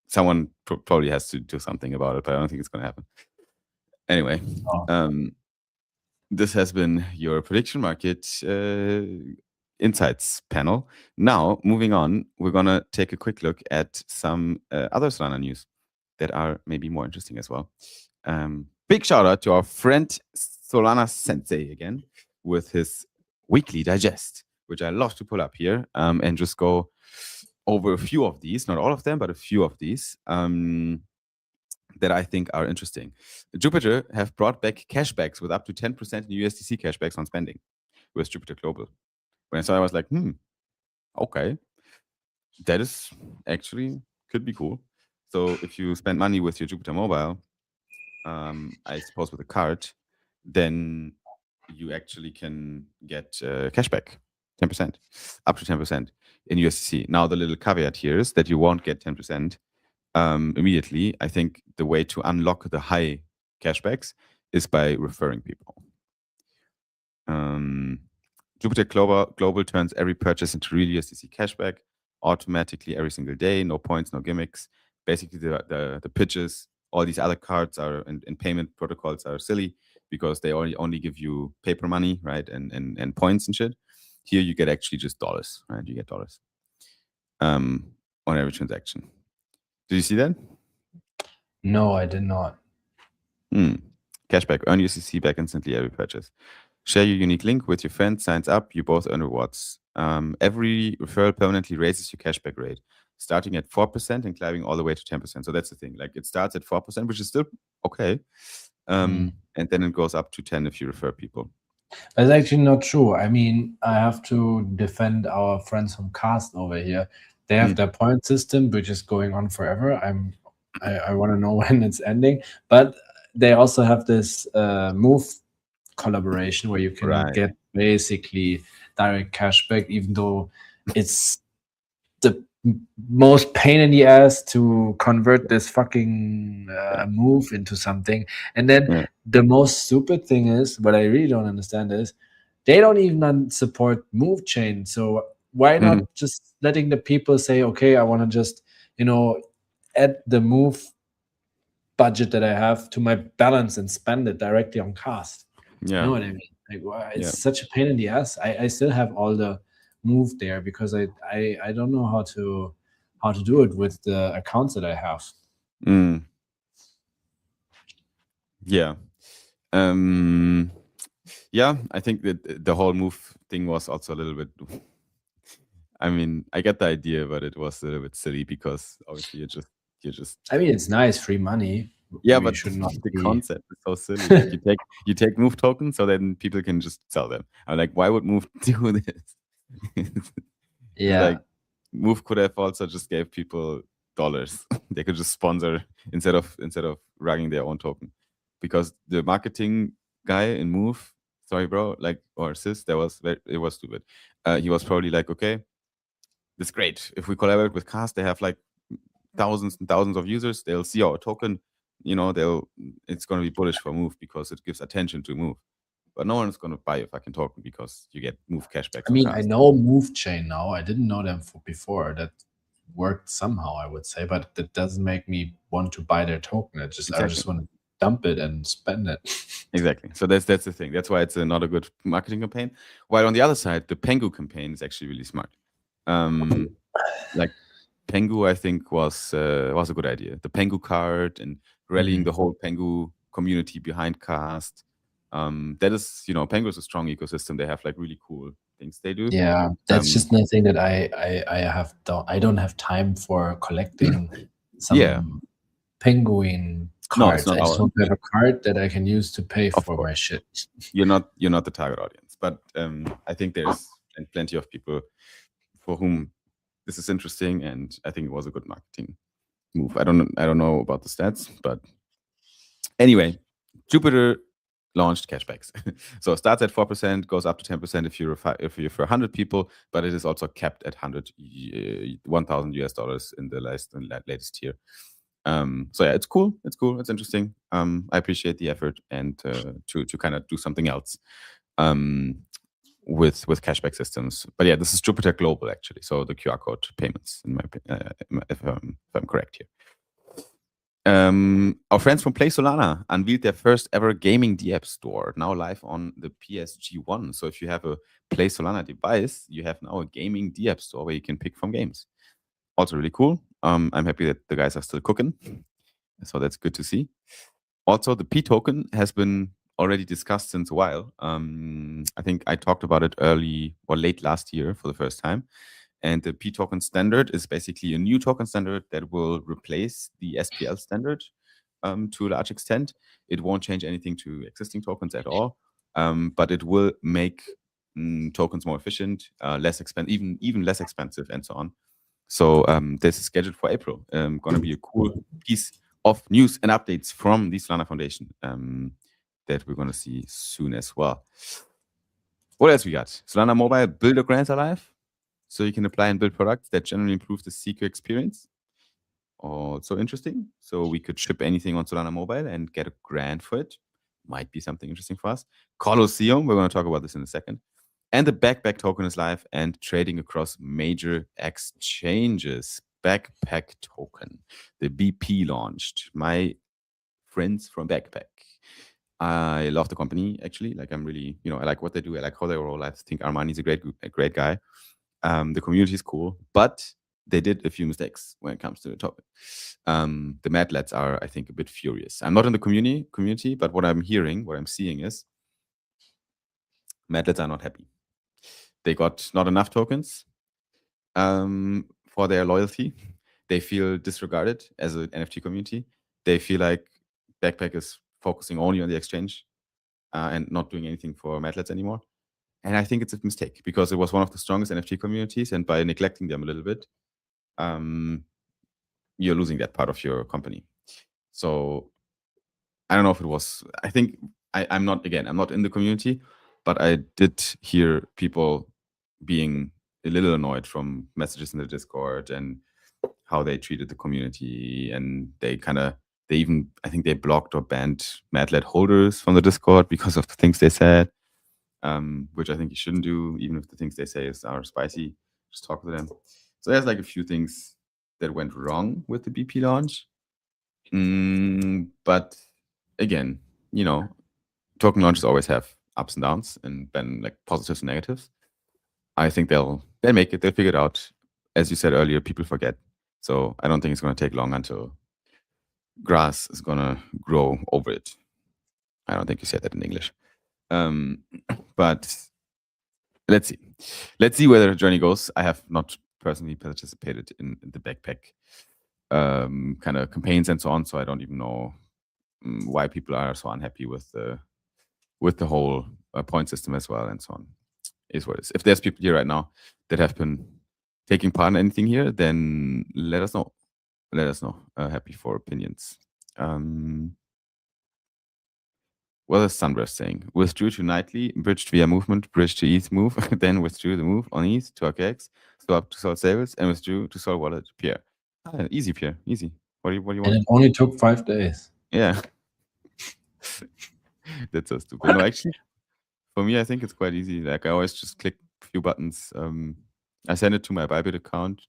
Someone probably has to do something about it, but I don't think it's gonna happen. Anyway, this has been your prediction market insights panel. Now, moving on, we're gonna take a quick look at some other Solana news that are maybe more interesting as well. Big shout out to our friend Solana Sensei again with his weekly digest, which I love to pull up here and just go over a few of these, not all of them, but a few of these that I think are interesting. Jupiter have brought back cashbacks with up to 10% in USDC cashbacks on spending with Jupiter Global. When I saw it, I was like, okay, that is actually could be cool. So if you spend money with your Jupiter Mobile, I suppose with a card, then you actually can get cashback, 10%, up to 10% in USDC. Now, the little caveat here is that you won't get 10% immediately. I think the way to unlock the high cashbacks is by referring people. Jupiter Global turns every purchase into real USDC cashback automatically every single day. No points, no gimmicks. Basically, the pitches, all these other cards are and payment protocols are silly because they only give you paper money, right, and points and shit. Here you get actually just dollars, right? You get dollars on every transaction. Did you see that? No, I did not. Cashback. Earn USDC back instantly every purchase. Share your unique link with your friend, signs up, you both earn rewards. Every referral permanently raises your cashback rate, starting at 4% and climbing all the way to 10%. So that's the thing. Like it starts at 4%, which is still okay. And then it goes up to 10 if you refer people. That's actually not true. I mean, I have to defend our friends from Cast over here. They have their point system, which is going on forever. I want to know when it's ending. But they also have this Move collaboration where you can get basically direct cashback, even though it's the most pain in the ass to convert this fucking Move into something. And then the most stupid thing is, what I really don't understand is, they don't even support Move chain. So why not just letting the people say, okay, I want to just, add the Move budget that I have to my balance and spend it directly on Cast. You know what I mean? Like, it's such a pain in the ass. I still have all the Move there because I don't know how to do it with the accounts that I have. Yeah. I think that the whole Move thing was also a little bit. I mean, I get the idea, but it was a little bit silly because obviously you just. I mean, it's nice, free money. Yeah, but the concept is so silly. Like you take Move tokens, so then people can just sell them. I'm like, why would Move do this? Like Move could have also just gave people dollars. They could just sponsor instead of rugging their own token, because the marketing guy in Move, sorry bro, like, or sis, it was stupid. He was probably like, okay, that's great. If we collaborate with Cast, they have like thousands and thousands of users. They'll see our token. It's going to be bullish for Move because it gives attention to Move. But no one's going to buy a fucking token because you get Move cashbacks. I mean, I know Move Chain now. I didn't know them before. That worked somehow, I would say, but that doesn't make me want to buy their token. I just want to dump it and spend it. Exactly. So that's the thing. That's why it's not a good marketing campaign. While on the other side, the Pengu campaign is actually really smart. Like Pengu, I think was a good idea. The Pengu card and rallying the whole Pengu community behind Cast. That is, Pengu is a strong ecosystem. They have like really cool things they do. Yeah, that's just nothing that I don't have time for collecting some penguin cards. I just don't have a card that I can use to pay for my shit. You're not the target audience, but I think there's plenty of people for whom this is interesting, and I think it was a good marketing move. I don't know about the stats, but anyway, Jupiter launched cashbacks. So it starts at 4%, goes up to 10% if you're for 100 people, but it is also capped at $1,000 in the latest tier. So yeah, it's cool. It's interesting. I appreciate the effort and to kind of do something else with cashback systems. But yeah, this is Jupiter Global actually. So the QR code payments, in my opinion, if I'm correct here. Our friends from Play Solana unveiled their first ever gaming DApp store, now live on the PSG1. So if you have a Play Solana device, you have now a gaming DApp store where you can pick from games. Also really cool. I'm happy that the guys are still cooking. So that's good to see. Also, the P token has been already discussed since a while. I think I talked about it late last year for the first time. And the P token standard is basically a new token standard that will replace the SPL standard to a large extent. It won't change anything to existing tokens at all, but it will make tokens more efficient, less expensive, even less expensive, and so on. So this is scheduled for April. Going to be a cool piece of news and updates from the Solana Foundation that we're going to see soon as well. What else we got? Solana Mobile Builder Grants are live. So you can apply and build products that generally improve the seeker experience. Also interesting. So we could ship anything on Solana Mobile and get a grant for it. Might be something interesting for us. Colosseum, we're going to talk about this in a second. And the Backpack token is live and trading across major exchanges. Backpack token, the BP launched. My friends from Backpack. I love the company, actually. Like, I'm really, I like what they do. I like how they roll. I think Armani's a great guy. The community is cool, but they did a few mistakes when it comes to the topic. The Mad Lads are, I think, a bit furious. I'm not in the community, but what I'm seeing is Mad Lads are not happy. They got not enough tokens for their loyalty. They feel disregarded as an NFT community. They feel like Backpack is focusing only on the exchange and not doing anything for Mad Lads anymore. And I think it's a mistake because it was one of the strongest NFT communities, and by neglecting them a little bit, you're losing that part of your company. So I don't know if it was. I think I'm not in the community, but I did hear people being a little annoyed from messages in the Discord and how they treated the community, and I think they blocked or banned Mad Lad holders from the Discord because of the things they said. Which I think you shouldn't do, even if the things they say are spicy. Just talk to them. So there's like a few things that went wrong with the BP launch. But again, token launches always have ups and downs and then like positives and negatives. I think they'll make it. They'll figure it out. As you said earlier, people forget. So I don't think it's going to take long until grass is going to grow over it. I don't think you said that in English. But let's see where the journey goes. I have not personally participated in the Backpack kind of campaigns and so on, so I don't even know why people are so unhappy with the whole point system as well and so on. Is what it is. If there's people here right now that have been taking part in anything here, then let us know. Happy for opinions. What is Sunburst saying? Withdrew to Nightly, bridged via movement, bridged to ETH move, then withdrew the move on ETH to RKX, swapped to Sol Sables, and withdrew to Sol Wallet Pierre. Easy, Pierre. Easy. What do you And want? it only took 5 days. Yeah. That's so stupid. No, actually, for me, I think it's quite easy. Like I always just click a few buttons. I send it to my Bybit account.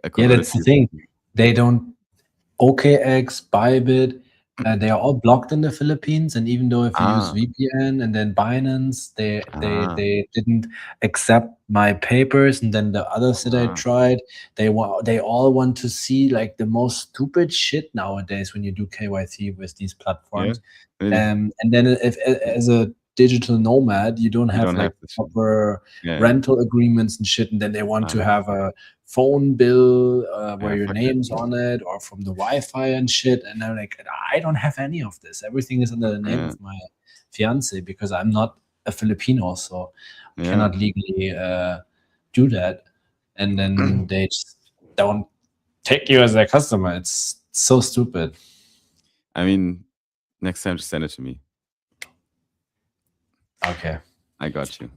I Yeah, convert it that's the to thing. They don't OKX, Bybit, they are all blocked in the Philippines. And even though if you use ah VPN and then Binance, ah they didn't accept my papers. And then the others that I ah tried, they all want to see like the most stupid shit nowadays when you do KYC with these yeah. platforms. Really? And then if as a digital nomad, you don't You have don't have like this. proper Yeah. rental agreements and shit, and then they want to Ah, have a phone bill where yeah, your fuck that. name's on it or from the Wi-Fi and shit. And I'm like, I don't have any of this. Everything is under the name Yeah. of my fiance because I'm not a Filipino, so I Yeah. cannot legally do that. And then they just don't take you as their customer. It's so stupid. I mean, next time just send it to me. Okay. I got you.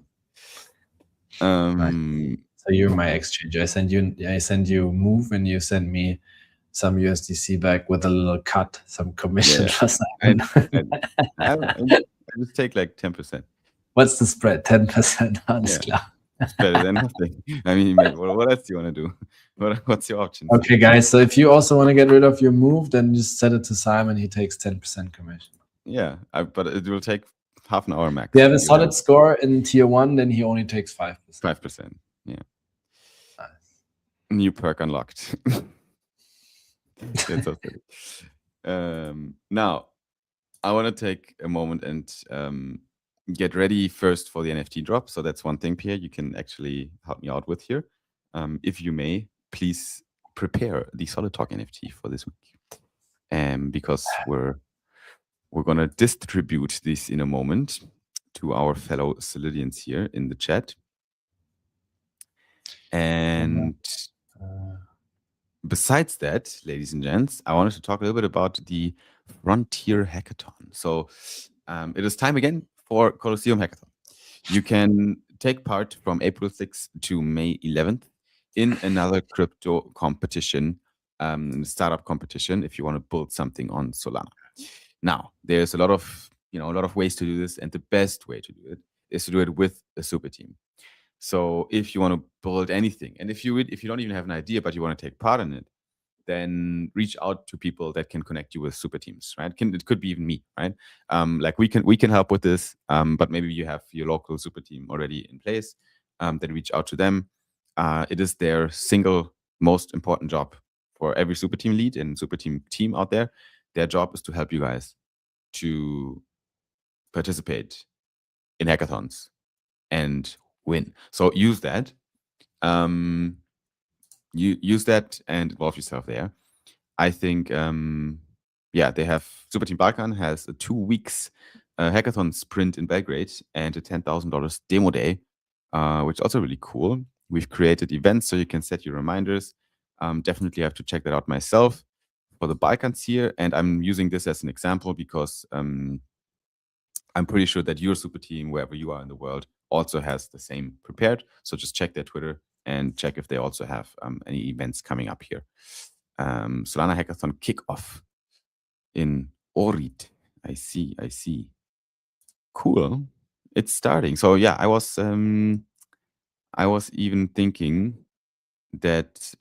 So you're my exchange. I send you Move, and you send me some USDC back with a little cut, some commission Yeah. for Simon. I just take like 10%. What's the spread? 10%. Alles Yeah. klar. It's better than nothing. I mean, mate, what else do you want to do? What's your options? Okay, guys. So if you also want to get rid of your Move, then just send it to Simon. He takes 10% commission. Yeah, but it will take half an hour max. If you have a solid score in tier 1, then he only takes 5%. 5%. Yeah. Nice. New perk unlocked. That's so silly. Now, I want to take a moment and get ready first for the NFT drop. So that's one thing, Pierre, you can actually help me out with here. If you may, please prepare the Solid Talk NFT for this week. Because we're going to distribute this in a moment to our fellow Solidians here in the chat. And besides that, ladies and gents, I wanted to talk a little bit about the Frontier Hackathon. So it is time again for Colosseum Hackathon. You can take part from April 6th to May 11th in another crypto competition, startup competition, if you want to build something on Solana. Now, there's a lot of ways to do this, and the best way to do it is to do it with a super team. So if you want to build anything, and if you don't even have an idea but you want to take part in it, then reach out to people that can connect you with super teams, right? It could be even me, right? Like we can help with this, but maybe you have your local super team already in place. Then reach out to them. It is their single most important job for every super team lead and super team out there. Their job is to help you guys to participate in hackathons and win. So use that. You use that and involve yourself there. I think, they have Super Team Balkan has a 2 weeks hackathon sprint in Belgrade and a $10,000 demo day, which is also really cool. We've created events so you can set your reminders. Definitely have to check that out myself for the Balkans here. And I'm using this as an example because I'm pretty sure that your super team, wherever you are in the world, also has the same prepared. So just check their Twitter and check if they also have any events coming up here. Solana Hackathon kickoff in Ohrid. I see. Cool. It's starting. So yeah, I was even thinking that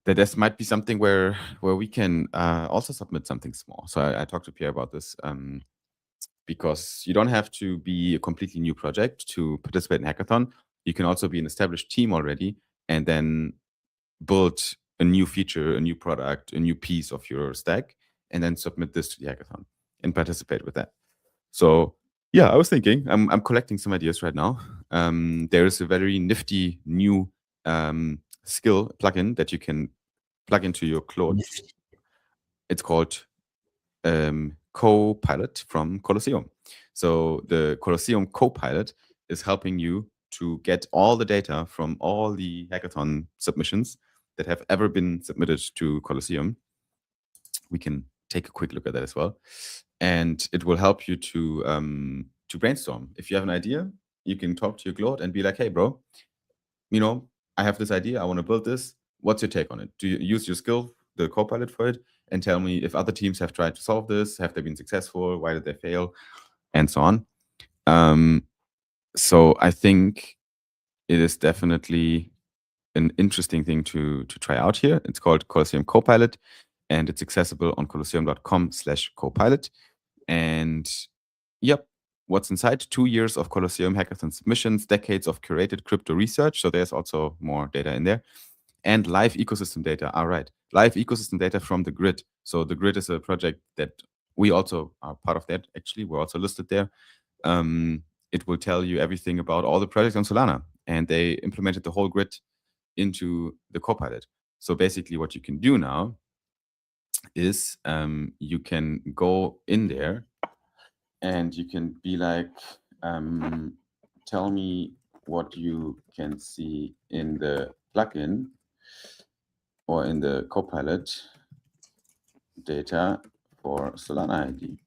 that this might be something where we can also submit something small. So I talked to Pierre about this because you don't have to be a completely new project to participate in hackathon. You can also be an established team already and then build a new feature, a new product, a new piece of your stack, and then submit this to the hackathon and participate with that. So yeah, I was thinking, I'm collecting some ideas right now. There is a very nifty new skill plugin that you can plug into your Claude. It's called Copilot from Colosseum. So the Colosseum Copilot is helping you to get all the data from all the hackathon submissions that have ever been submitted to Colosseum. We can take a quick look at that as well. And it will help you to brainstorm. If you have an idea, you can talk to your Claude and be like, hey, bro, I have this idea, I want to build this. What's your take on it? Do you use your skill, the Copilot, for it, and tell me if other teams have tried to solve this? Have they been successful? Why did they fail? And so on. So I think it is definitely an interesting thing to try out here. It's called Colosseum Copilot, and it's accessible on colosseum.com/copilot. And yep, what's inside? 2 years of Colosseum hackathon submissions, decades of curated crypto research. So there's also more data in there. And live ecosystem data. All right. Live ecosystem data from the Grid. So the Grid is a project that we also are part of that, actually. We're also listed there. It will tell you everything about all the projects on Solana. And they implemented the whole Grid into the Copilot. So basically what you can do now is you can go in there and you can be like, tell me what you can see in the plugin or in the Copilot data for Solana ID.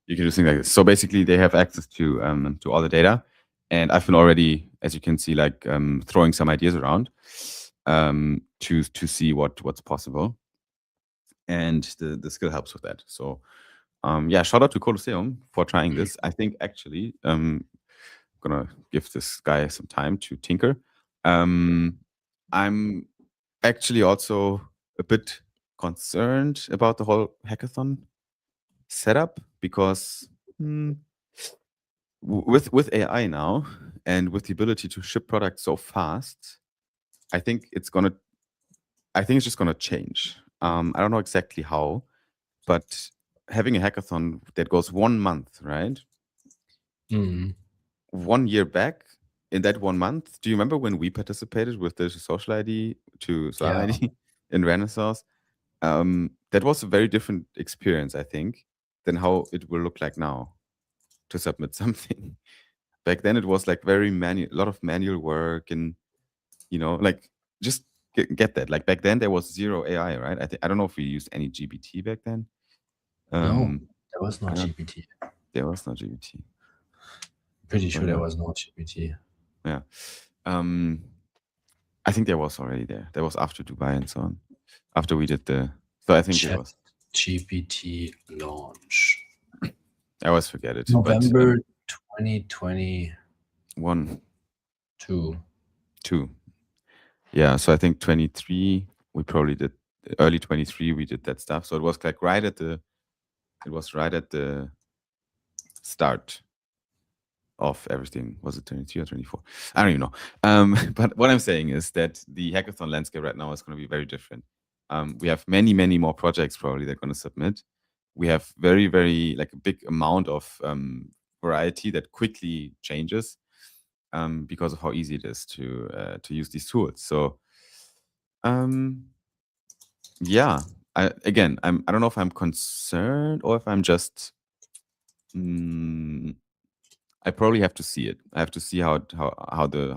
You can do things like this. So basically they have access to all the data. And I've been already, as you can see, like throwing some ideas around to see what's possible. And the skill helps with that. So yeah, shout out to Colosseum for trying this. I think actually I'm gonna give this guy some time to tinker. I'm actually also a bit concerned about the whole hackathon setup because with AI now and with the ability to ship products so fast, I think it's just gonna change. I don't know exactly how, but having a hackathon that goes 1 month, right? 1 year back, in that 1 month, do you remember when we participated with the social ID to Solana ID in Renaissance? That was a very different experience, I think, than how it will look like now to submit something. Back then, it was like very a lot of manual work, and like just get that. Like back then, there was zero AI, right? I don't know if we used any GPT back then. No, there was no GPT. There was no GPT. Pretty sure there was no GPT. Yeah. I think there was already there. That was after Dubai and so on. After we did so I think it was GPT launch. I always forget it. November 2021. 2. Yeah, so I think 23 we probably did early 23 we did that stuff. So it was like right at the start of everything. Was it 23 or 24? I don't even know. But what I'm saying is that the hackathon landscape right now is going to be very different. We have many, many more projects probably that are going to submit. We have very, very like a big amount of variety that quickly changes because of how easy it is to use these tools. So yeah, I don't know if I'm concerned or if I'm just I probably have to see it. I have to see how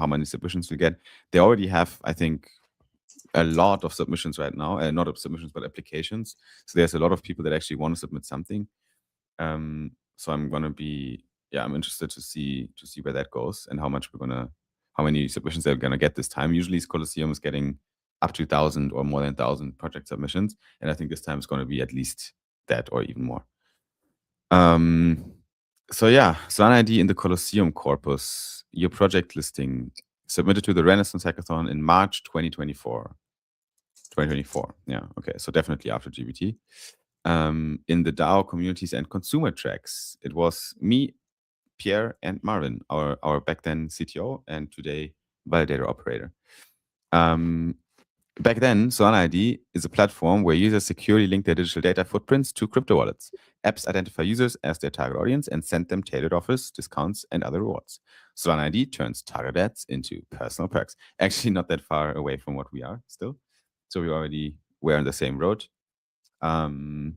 many submissions we get. They already have, I think, a lot of submissions right now, not of submissions but applications. So there's a lot of people that actually want to submit something. So I'm gonna be I'm interested to see where that goes and how many submissions they're gonna get this time. Usually Colosseum is getting up to 1,000 or more than 1,000 project submissions, and I think this time it's gonna be at least that or even more. So yeah, Solana ID in the Colosseum corpus, your project listing submitted to the Renaissance Hackathon in March 2024. 2024, yeah, okay, so definitely after GPT. In the DAO communities and consumer tracks, it was me, Pierre, and Marvin, our back then CTO and today validator operator. Back then, Solana ID is a platform where users securely link their digital data footprints to crypto wallets. Apps identify users as their target audience and send them tailored offers, discounts, and other rewards. Solana ID turns target ads into personal perks. Actually, not that far away from what we are still. So we already were on the same road. And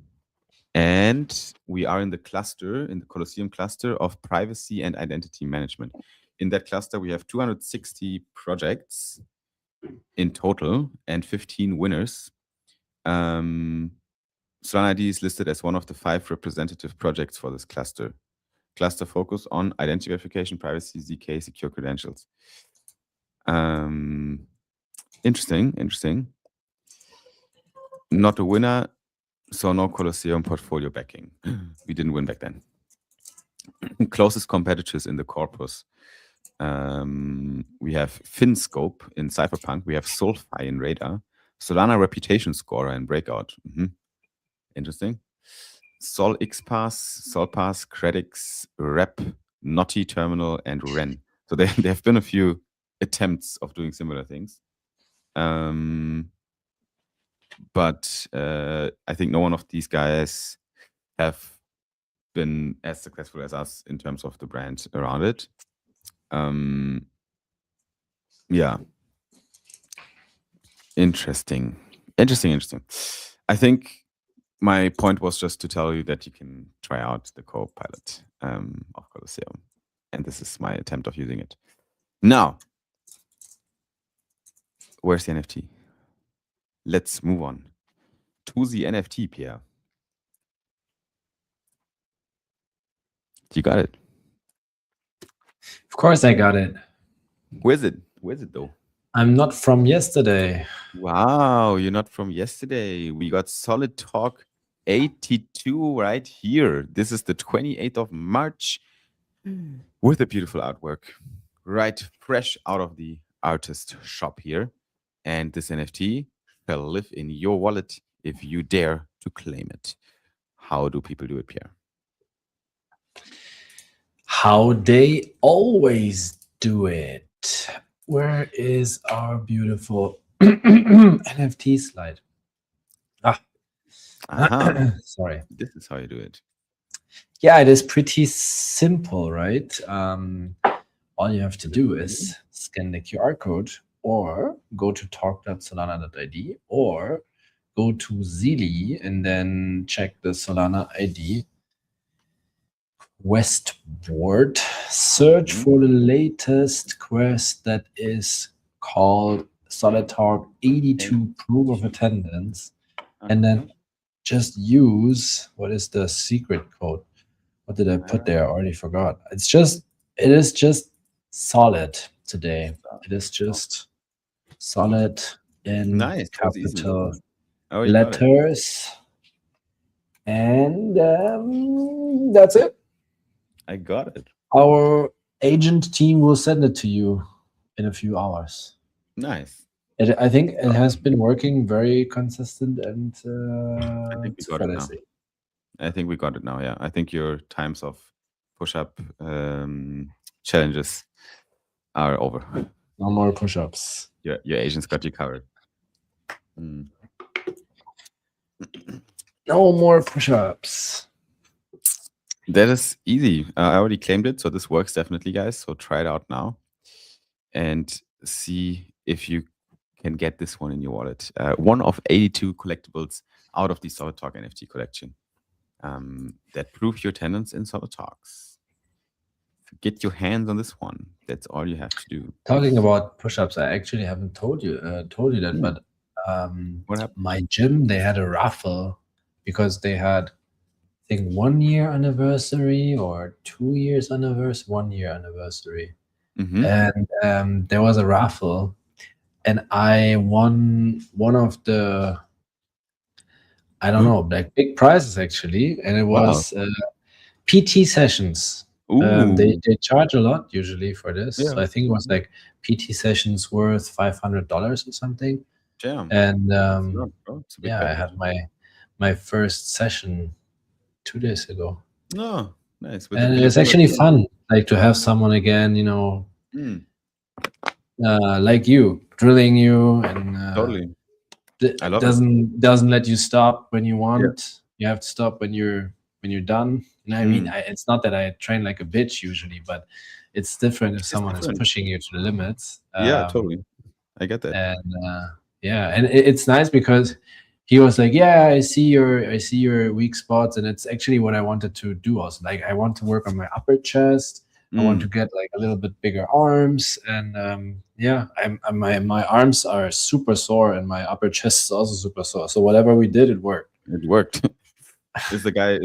we are in the Colosseum cluster of privacy and identity management. In that cluster, we have 260 projects in total and 15 winners. Solana ID is listed as one of the 5 representative projects for this cluster. Cluster focus on identity verification, privacy, ZK, secure credentials. Interesting. Not a winner, so no Colosseum portfolio backing. We didn't win back then. Closest competitors in the corpus. We have FinScope in Cypherpunk. We have Soulfy in Radar. Solana Reputation Scorer in Breakout. Interesting. Sol XPass, Solpass, Credix, Rep, Naughty Terminal, and Ren. So there have been a few attempts of doing similar things. But I think no one of these guys have been as successful as us in terms of the brand around it. Yeah. Interesting. I think my point was just to tell you that you can try out the co-pilot of Colosseum. And this is my attempt of using it. Now, where's the NFT? Let's move on to the NFT, Pierre. You got it. Of course I got it. Where's it though? I'm not from yesterday. Wow, you're not from yesterday. We got Solid Talk 82 right here. This is the 28th of March with a beautiful artwork, right fresh out of the artist shop here. And this NFT shall live in your wallet if you dare to claim it. How do people do it, Pierre? How they always do it. Where is our beautiful NFT slide? Sorry. This is how you do it. Yeah, it is pretty simple, right? All you have to do is scan the QR code or go to talk.solana.id or go to Zili and then check the Solana ID quest board. Search for the latest quest that is called Solid Talk 82 Proof of Attendance. And then just use, what is the secret code? What did I put there? I already forgot. It is just solid today. It is just solid in capital letters. And that's it. I got it. Our agent team will send it to you in a few hours. Nice. I think it has been working very consistent and I think we got it now. I think we got it now, yeah. I think your times of push-up challenges are over. No more push-ups. Your agents got you covered. No more push-ups. That is easy. I already claimed it, so this works definitely, guys. So try it out now and see if you can get this one in your wallet. One of 82 collectibles out of the Solid Talk NFT collection that prove your attendance in Solid Talks. Get your hands on this one. That's all you have to do. Talking about push-ups, I actually haven't told you that, but what happened? My gym, they had a raffle because they had, I think, 1 year anniversary or 2 years anniversary, 1 year anniversary. And there was a raffle, and I won one of the, I don't know, like big prizes actually, and it was PT sessions. They charge a lot usually for this. So I think it was like PT sessions worth $500 or something. Damn. And I had my first session 2 days ago. Oh, nice. And it's actually fun, like to have someone again, you know, like you, drilling you, and totally. doesn't let you stop when you want. You have to stop when you're done. And I mean, it's not that I train like a bitch usually, but it's different if someone is pushing you to the limits. Totally. I get that. And and it's nice because he was like, yeah, I see your weak spots, and it's actually what I wanted to do also. Like, I want to work on my upper chest. I want to get like a little bit bigger arms, and my arms are super sore, and my upper chest is also super sore. So whatever we did, it worked. It worked. Is the guy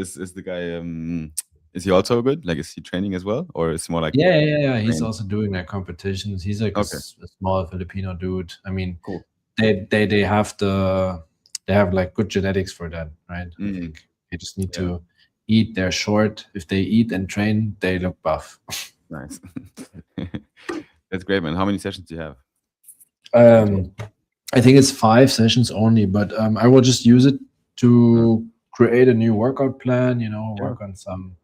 Is he also good? Like, is he training as well, or is he more like Yeah. He's trained? also doing like competitions. He's like Okay, a small Filipino dude. I mean, cool. they have like good genetics for that, right? I Mm, think they just need yeah, to eat. They're short. If they eat and train, they look buff. nice. That's great, man. How many sessions do you have? I think it's 5 sessions only, but I will just use it to create a new workout plan. You know, work on some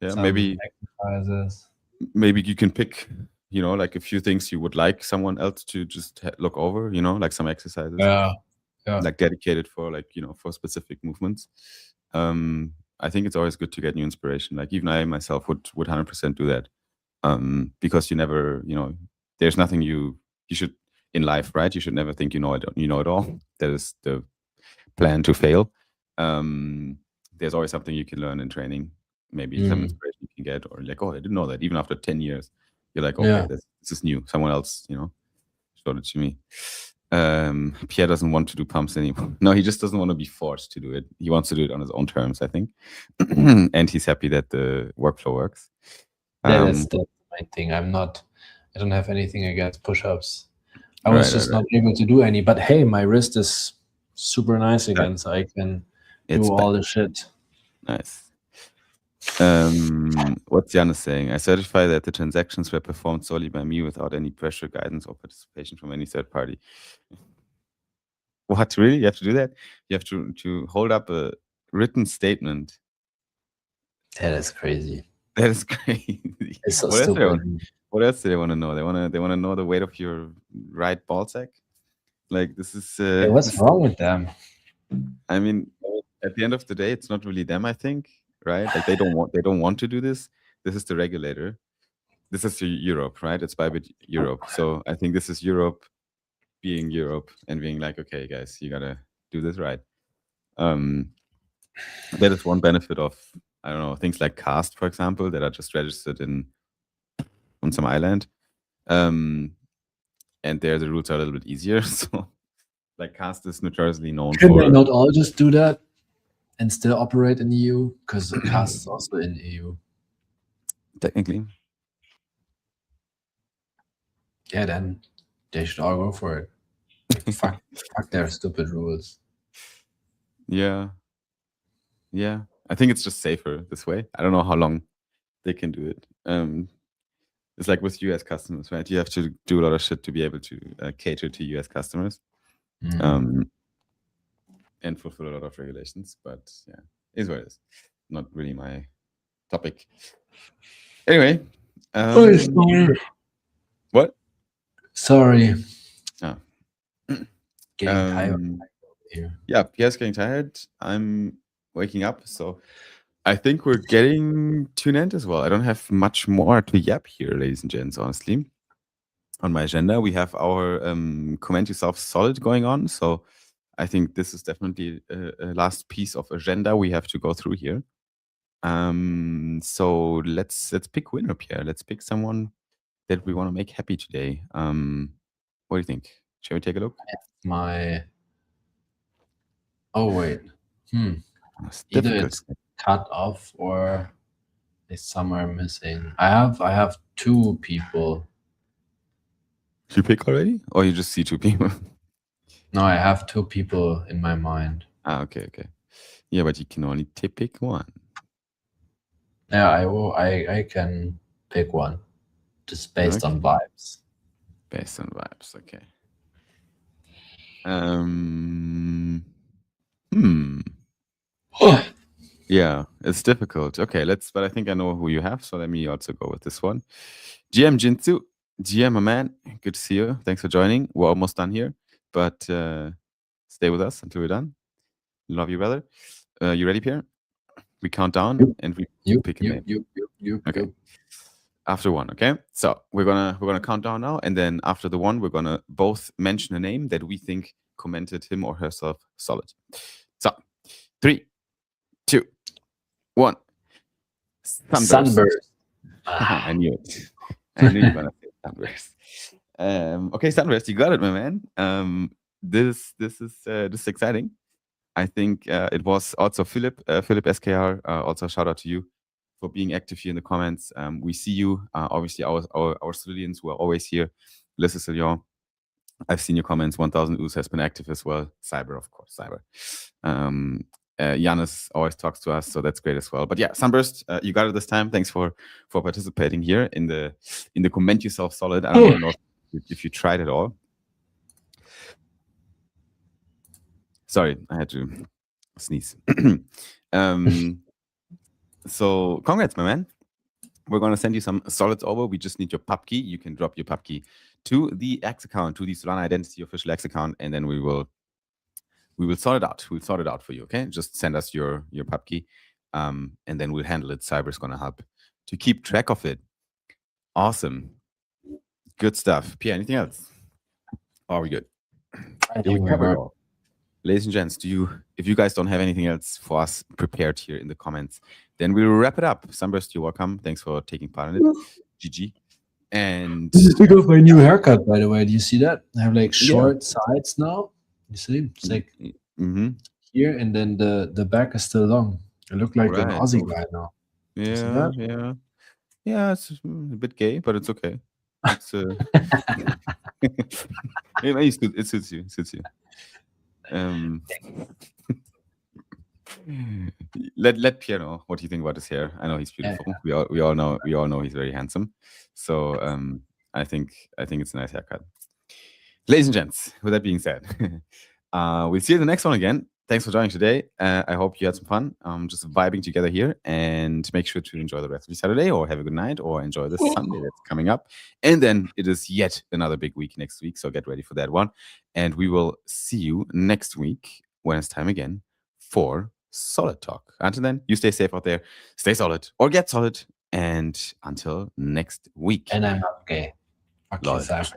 Maybe exercises. maybe you can pick, like a few things you would like someone else to just look over, like some exercises. Yeah. Like dedicated for for specific movements. I think it's always good to get new inspiration. Like even I myself would 100% do that. Because you never, there's nothing you should in life, right? You should never think you know it all. That is the plan to fail. There's always something you can learn in training. Maybe some inspiration you can get, or like, oh, I didn't know that. Even after 10 years, you're like, okay, Yeah. this is new. Someone else, showed it to me. Pierre doesn't want to do pumps anymore. No, he just doesn't want to be forced to do it. He wants to do it on his own terms, I think. And he's happy that the workflow works. Yeah, that's the main thing. I don't have anything against push-ups. I was just not able to do any. But hey, my wrist is super nice again, so I can do all the shit. Nice. What's Janis saying? I certify that the transactions were performed solely by me without any pressure, guidance, or participation from any third party. What, really? You have to do that? You have to hold up a written statement. That is crazy. That is crazy. It's so stupid. What else do they want to know? They want to know the weight of your right ball sack. Like, this is. Hey, what's wrong with them? I mean, at the end of the day, it's not really them, I think, right? Like they don't want to do this. This is the regulator. This is Europe, right? It's by Europe. So I think this is Europe being Europe and being like, okay, guys, you gotta do this right. That is one benefit of, I don't know, things like CAST, for example, that are just registered on some island. And there the rules are a little bit easier. So like CAST is notoriously known Can for. they not all just do that and still operate in EU? Because CAST is also in EU. Technically. Yeah, then they should all go for it. fuck their stupid rules. Yeah. I think it's just safer this way. I don't know how long they can do it. It's like with US customers, right? You have to do a lot of shit to be able to cater to US customers. And fulfill a lot of regulations, but yeah, is what it is. Not really my topic. Anyway, sorry. What? Sorry. Oh. Getting tired here. Yeah, Pierre's getting tired. I'm waking up, so I think we're getting to an end as well. I don't have much more to yap here, ladies and gents, honestly. On my agenda, we have our Comment Yourself Solid going on, so I think this is definitely a last piece of agenda we have to go through here. So let's pick winner, Pierre. Let's pick someone that we want to make happy today. What do you think? Shall we take a look? Oh wait. It's Either difficult. it's cut off or it's somewhere missing. I have 2 people. Did you pick already, or you just see 2 people? No, I have 2 people in my mind. Okay. Yeah, but you can only pick one. Yeah, I can pick one, just based on vibes. Based on vibes, okay. Yeah, it's difficult. Okay, but I think I know who you have, so let me also go with this one. GM Jinsu, GM, my man, good to see you. Thanks for joining. We're almost done here, but stay with us until we're done. Love you, brother. You ready, Pierre? We count down and we pick a name. Okay. After 1, okay? So we're gonna count down now, and then after the 1, we're gonna both mention a name that we think commented him or herself solid. So 3, 2, 1. Sunburst. I knew it. I knew you were gonna say Sunburst. Okay, Sunburst, you got it, my man. This is exciting. I think it was also Philip SKR. Also shout out to you for being active here in the comments. We see you. Obviously, our Sicilians who are always here. Les Sicilian. I've seen your comments. 1000 Us has been active as well. Cyber, of course, Cyber. Janis always talks to us, so that's great as well. But yeah, Sunburst, you got it this time. Thanks for participating here in the comment yourself solid. I don't even know if you tried it all. Sorry, I had to sneeze. So congrats, my man. We're going to send you some solids over. We just need your pub key. You can drop your pub key to the X account, to the Solana Identity official X account, and then we will sort it out. We'll sort it out for you, okay? Just send us your pub key, and then we'll handle it. Cyber's going to help to keep track of it. Awesome. Good stuff. Pierre, anything else? Oh, are we good? I think we're good. Ladies and gents, if you guys don't have anything else for us prepared here in the comments, then we'll wrap it up. Sunburst, you're welcome. Thanks for taking part in it. GG. And Think of my new haircut, by the way. Do you see that? I have like short sides now. You see? It's like here, and then the back is still long. I look like an Aussie guy now. Yeah. It's a bit gay, but it's okay. It's it suits you. Let Pierre know what you think about his hair. I know he's beautiful. Yeah. We all know he's very handsome. So I think it's a nice haircut. Ladies and gents, with that being said, we'll see you in the next one again. Thanks for joining today. I hope you had some fun just vibing together here, and make sure to enjoy the rest of your Saturday, or have a good night, or enjoy the Sunday that's coming up. And then it is yet another big week next week, so get ready for that one. And we will see you next week when it's time again for Solid Talk. Until then, you stay safe out there, stay solid, or get solid, and until next week. And I'm not gay. Fuck you, Simon.